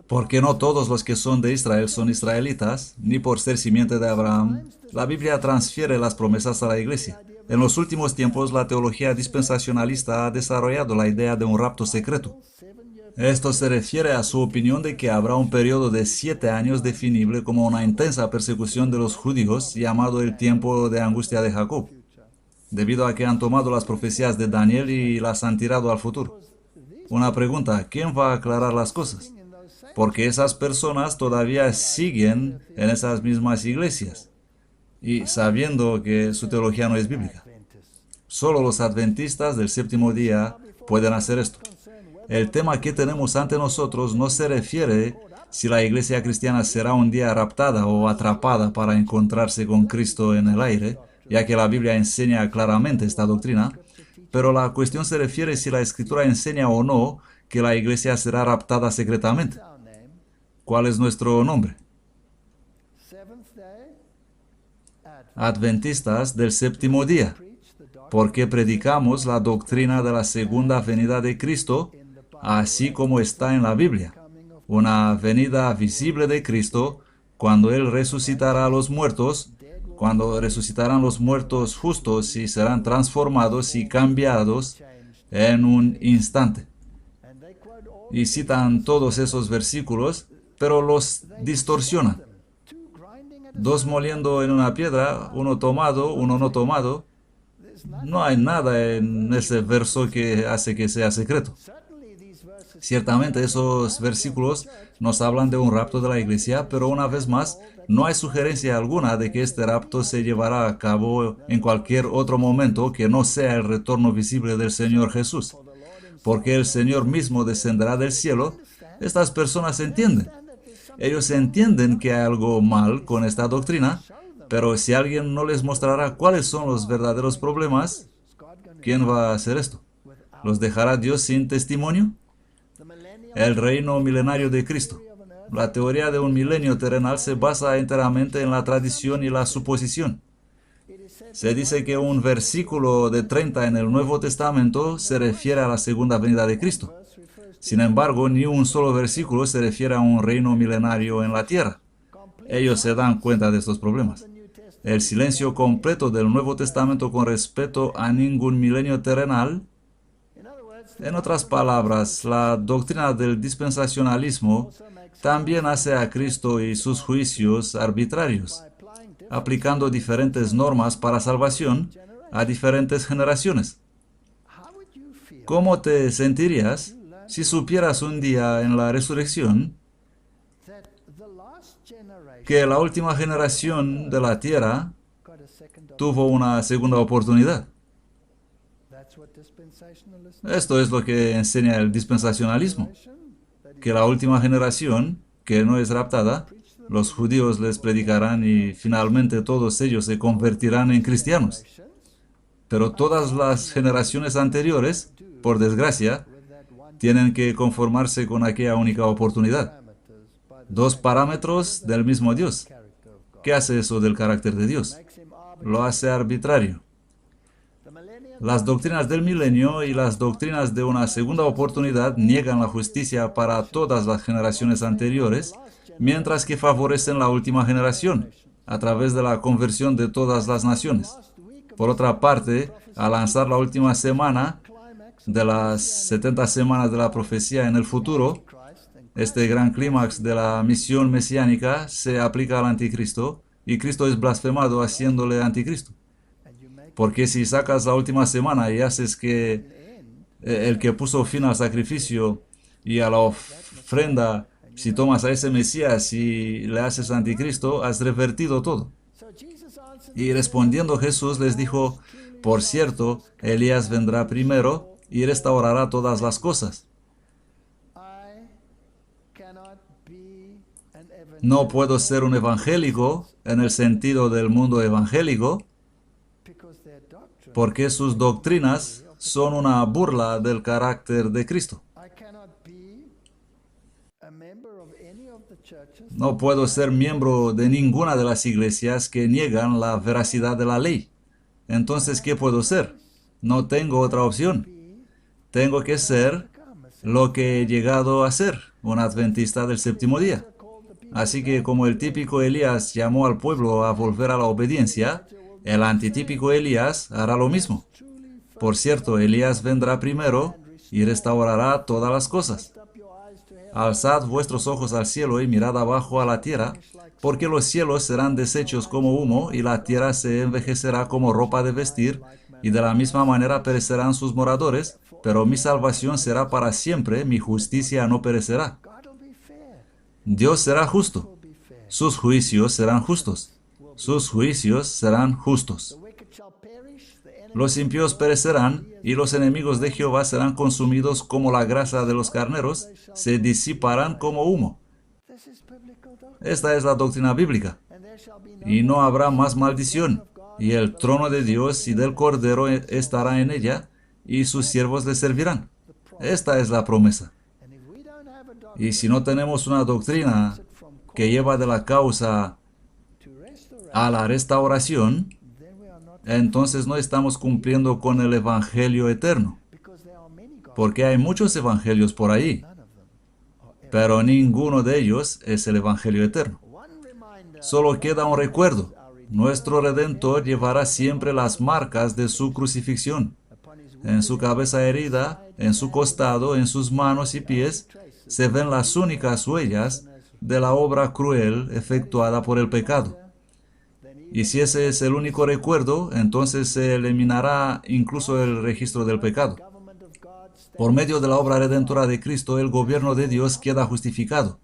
porque no todos los que son de Israel son israelitas, ni por ser simiente de Abraham. La Biblia transfiere las promesas a la iglesia. En los últimos tiempos, la teología dispensacionalista ha desarrollado la idea de un rapto secreto. Esto se refiere a su opinión de que habrá un periodo de 7 años definible como una intensa persecución de los judíos, llamado el tiempo de angustia de Jacob, debido a que han tomado las profecías de Daniel y las han tirado al futuro. Una pregunta: ¿quién va a aclarar las cosas? Porque esas personas todavía siguen en esas mismas iglesias y sabiendo que su teología no es bíblica. Solo los adventistas del séptimo día pueden hacer esto. El tema que tenemos ante nosotros no se refiere si la iglesia cristiana será un día raptada o atrapada para encontrarse con Cristo en el aire, ya que la Biblia enseña claramente esta doctrina, pero la cuestión se refiere si la Escritura enseña o no que la iglesia será raptada secretamente. ¿Cuál es nuestro nombre? Adventistas del séptimo día, porque predicamos la doctrina de la segunda venida de Cristo, así como está en la Biblia. Una venida visible de Cristo, cuando Él resucitará a los muertos, cuando resucitarán los muertos justos y serán transformados y cambiados en un instante. Y citan todos esos versículos, pero los distorsionan. Dos moliendo en una piedra, uno tomado, uno no tomado. No hay nada en ese verso que hace que sea secreto. Ciertamente esos versículos nos hablan de un rapto de la iglesia, pero una vez más, no hay sugerencia alguna de que este rapto se llevará a cabo en cualquier otro momento que no sea el retorno visible del Señor Jesús. Porque el Señor mismo descenderá del cielo. Estas personas entienden. Ellos entienden que hay algo mal con esta doctrina, pero si alguien no les mostrará cuáles son los verdaderos problemas, ¿quién va a hacer esto? ¿Los dejará Dios sin testimonio? El reino milenario de Cristo. La teoría de un milenio terrenal se basa enteramente en la tradición y la suposición. Se dice que un versículo de 30 en el Nuevo Testamento se refiere a la segunda venida de Cristo. Sin embargo, ni un solo versículo se refiere a un reino milenario en la tierra. Ellos se dan cuenta de estos problemas. El silencio completo del Nuevo Testamento con respecto a ningún milenio terrenal. En otras palabras, la doctrina del dispensacionalismo también hace a Cristo y sus juicios arbitrarios, aplicando diferentes normas para salvación a diferentes generaciones. ¿Cómo te sentirías si supieras un día en la resurrección que la última generación de la tierra tuvo una segunda oportunidad? Esto es lo que enseña el dispensacionalismo, que la última generación, que no es raptada, los judíos les predicarán y finalmente todos ellos se convertirán en cristianos. Pero todas las generaciones anteriores, por desgracia, tienen que conformarse con aquella única oportunidad. Dos parámetros del mismo Dios. ¿Qué hace eso del carácter de Dios? Lo hace arbitrario. Las doctrinas del milenio y las doctrinas de una segunda oportunidad niegan la justicia para todas las generaciones anteriores, mientras que favorecen la última generación, a través de la conversión de todas las naciones. Por otra parte, al lanzar la última semana de las 70 semanas de la profecía en el futuro, este gran clímax de la misión mesiánica se aplica al anticristo y Cristo es blasfemado haciéndole anticristo. Porque si sacas la última semana y haces que el que puso fin al sacrificio y a la ofrenda, si tomas a ese Mesías y le haces anticristo, has revertido todo. Y respondiendo Jesús les dijo, por cierto, Elías vendrá primero y restaurará todas las cosas. No puedo ser un evangélico en el sentido del mundo evangélico, porque sus doctrinas son una burla del carácter de Cristo. No puedo ser miembro de ninguna de las iglesias que niegan la veracidad de la ley. Entonces, ¿qué puedo ser? No tengo otra opción. Tengo que ser lo que he llegado a ser, un adventista del séptimo día. Así que como el típico Elías llamó al pueblo a volver a la obediencia, el antitípico Elías hará lo mismo. Por cierto, Elías vendrá primero y restaurará todas las cosas. Alzad vuestros ojos al cielo y mirad abajo a la tierra, porque los cielos serán deshechos como humo y la tierra se envejecerá como ropa de vestir, y de la misma manera perecerán sus moradores, pero mi salvación será para siempre, mi justicia no perecerá. Dios será justo. Sus juicios serán justos. Sus juicios serán justos. Los impíos perecerán y los enemigos de Jehová serán consumidos como la grasa de los carneros, se disiparán como humo. Esta es la doctrina bíblica. Y no habrá más maldición, y el trono de Dios y del Cordero estará en ella, y sus siervos le servirán. Esta es la promesa. Y si no tenemos una doctrina que lleva de la causa a la restauración, entonces no estamos cumpliendo con el Evangelio eterno. Porque hay muchos evangelios por ahí, pero ninguno de ellos es el Evangelio eterno. Solo queda un recuerdo. Nuestro Redentor llevará siempre las marcas de su crucifixión. En su cabeza herida, en su costado, en sus manos y pies, se ven las únicas huellas de la obra cruel efectuada por el pecado. Y si ese es el único recuerdo, entonces se eliminará incluso el registro del pecado. Por medio de la obra redentora de Cristo, el gobierno de Dios queda justificado.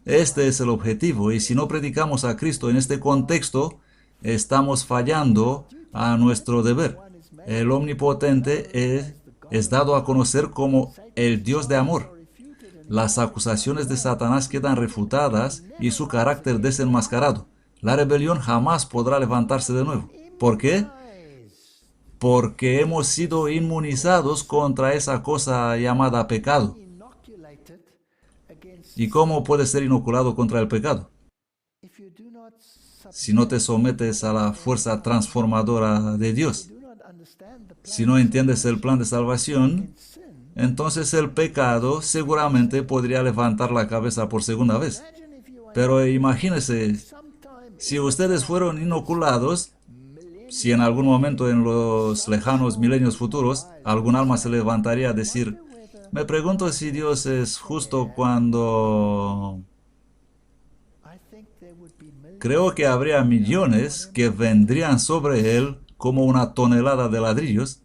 Este es el objetivo, y si no predicamos a Cristo en este contexto, estamos fallando a nuestro deber. El Omnipotente es dado a conocer como el Dios de amor. Las acusaciones de Satanás quedan refutadas y su carácter desenmascarado. La rebelión jamás podrá levantarse de nuevo. ¿Por qué? Porque hemos sido inmunizados contra esa cosa llamada pecado. ¿Y cómo puedes ser inoculado contra el pecado? Si no te sometes a la fuerza transformadora de Dios. Si no entiendes el plan de salvación, entonces el pecado seguramente podría levantar la cabeza por segunda vez. Pero imagínese, si ustedes fueron inoculados, si en algún momento en los lejanos milenios futuros algún alma se levantaría a decir, me pregunto si Dios es justo cuando... Creo que habría millones que vendrían sobre Él como una tonelada de ladrillos,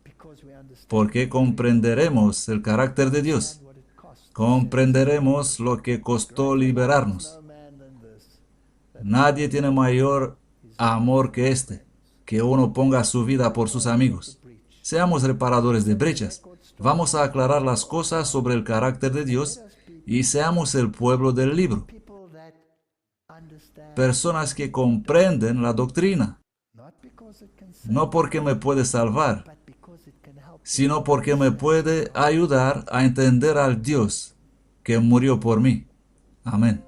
porque comprenderemos el carácter de Dios. Comprenderemos lo que costó liberarnos. Nadie tiene mayor amor que este, que uno ponga su vida por sus amigos. Seamos reparadores de brechas. Vamos a aclarar las cosas sobre el carácter de Dios y seamos el pueblo del libro. Personas que comprenden la doctrina. No porque me puede salvar, sino porque me puede ayudar a entender al Dios que murió por mí. Amén.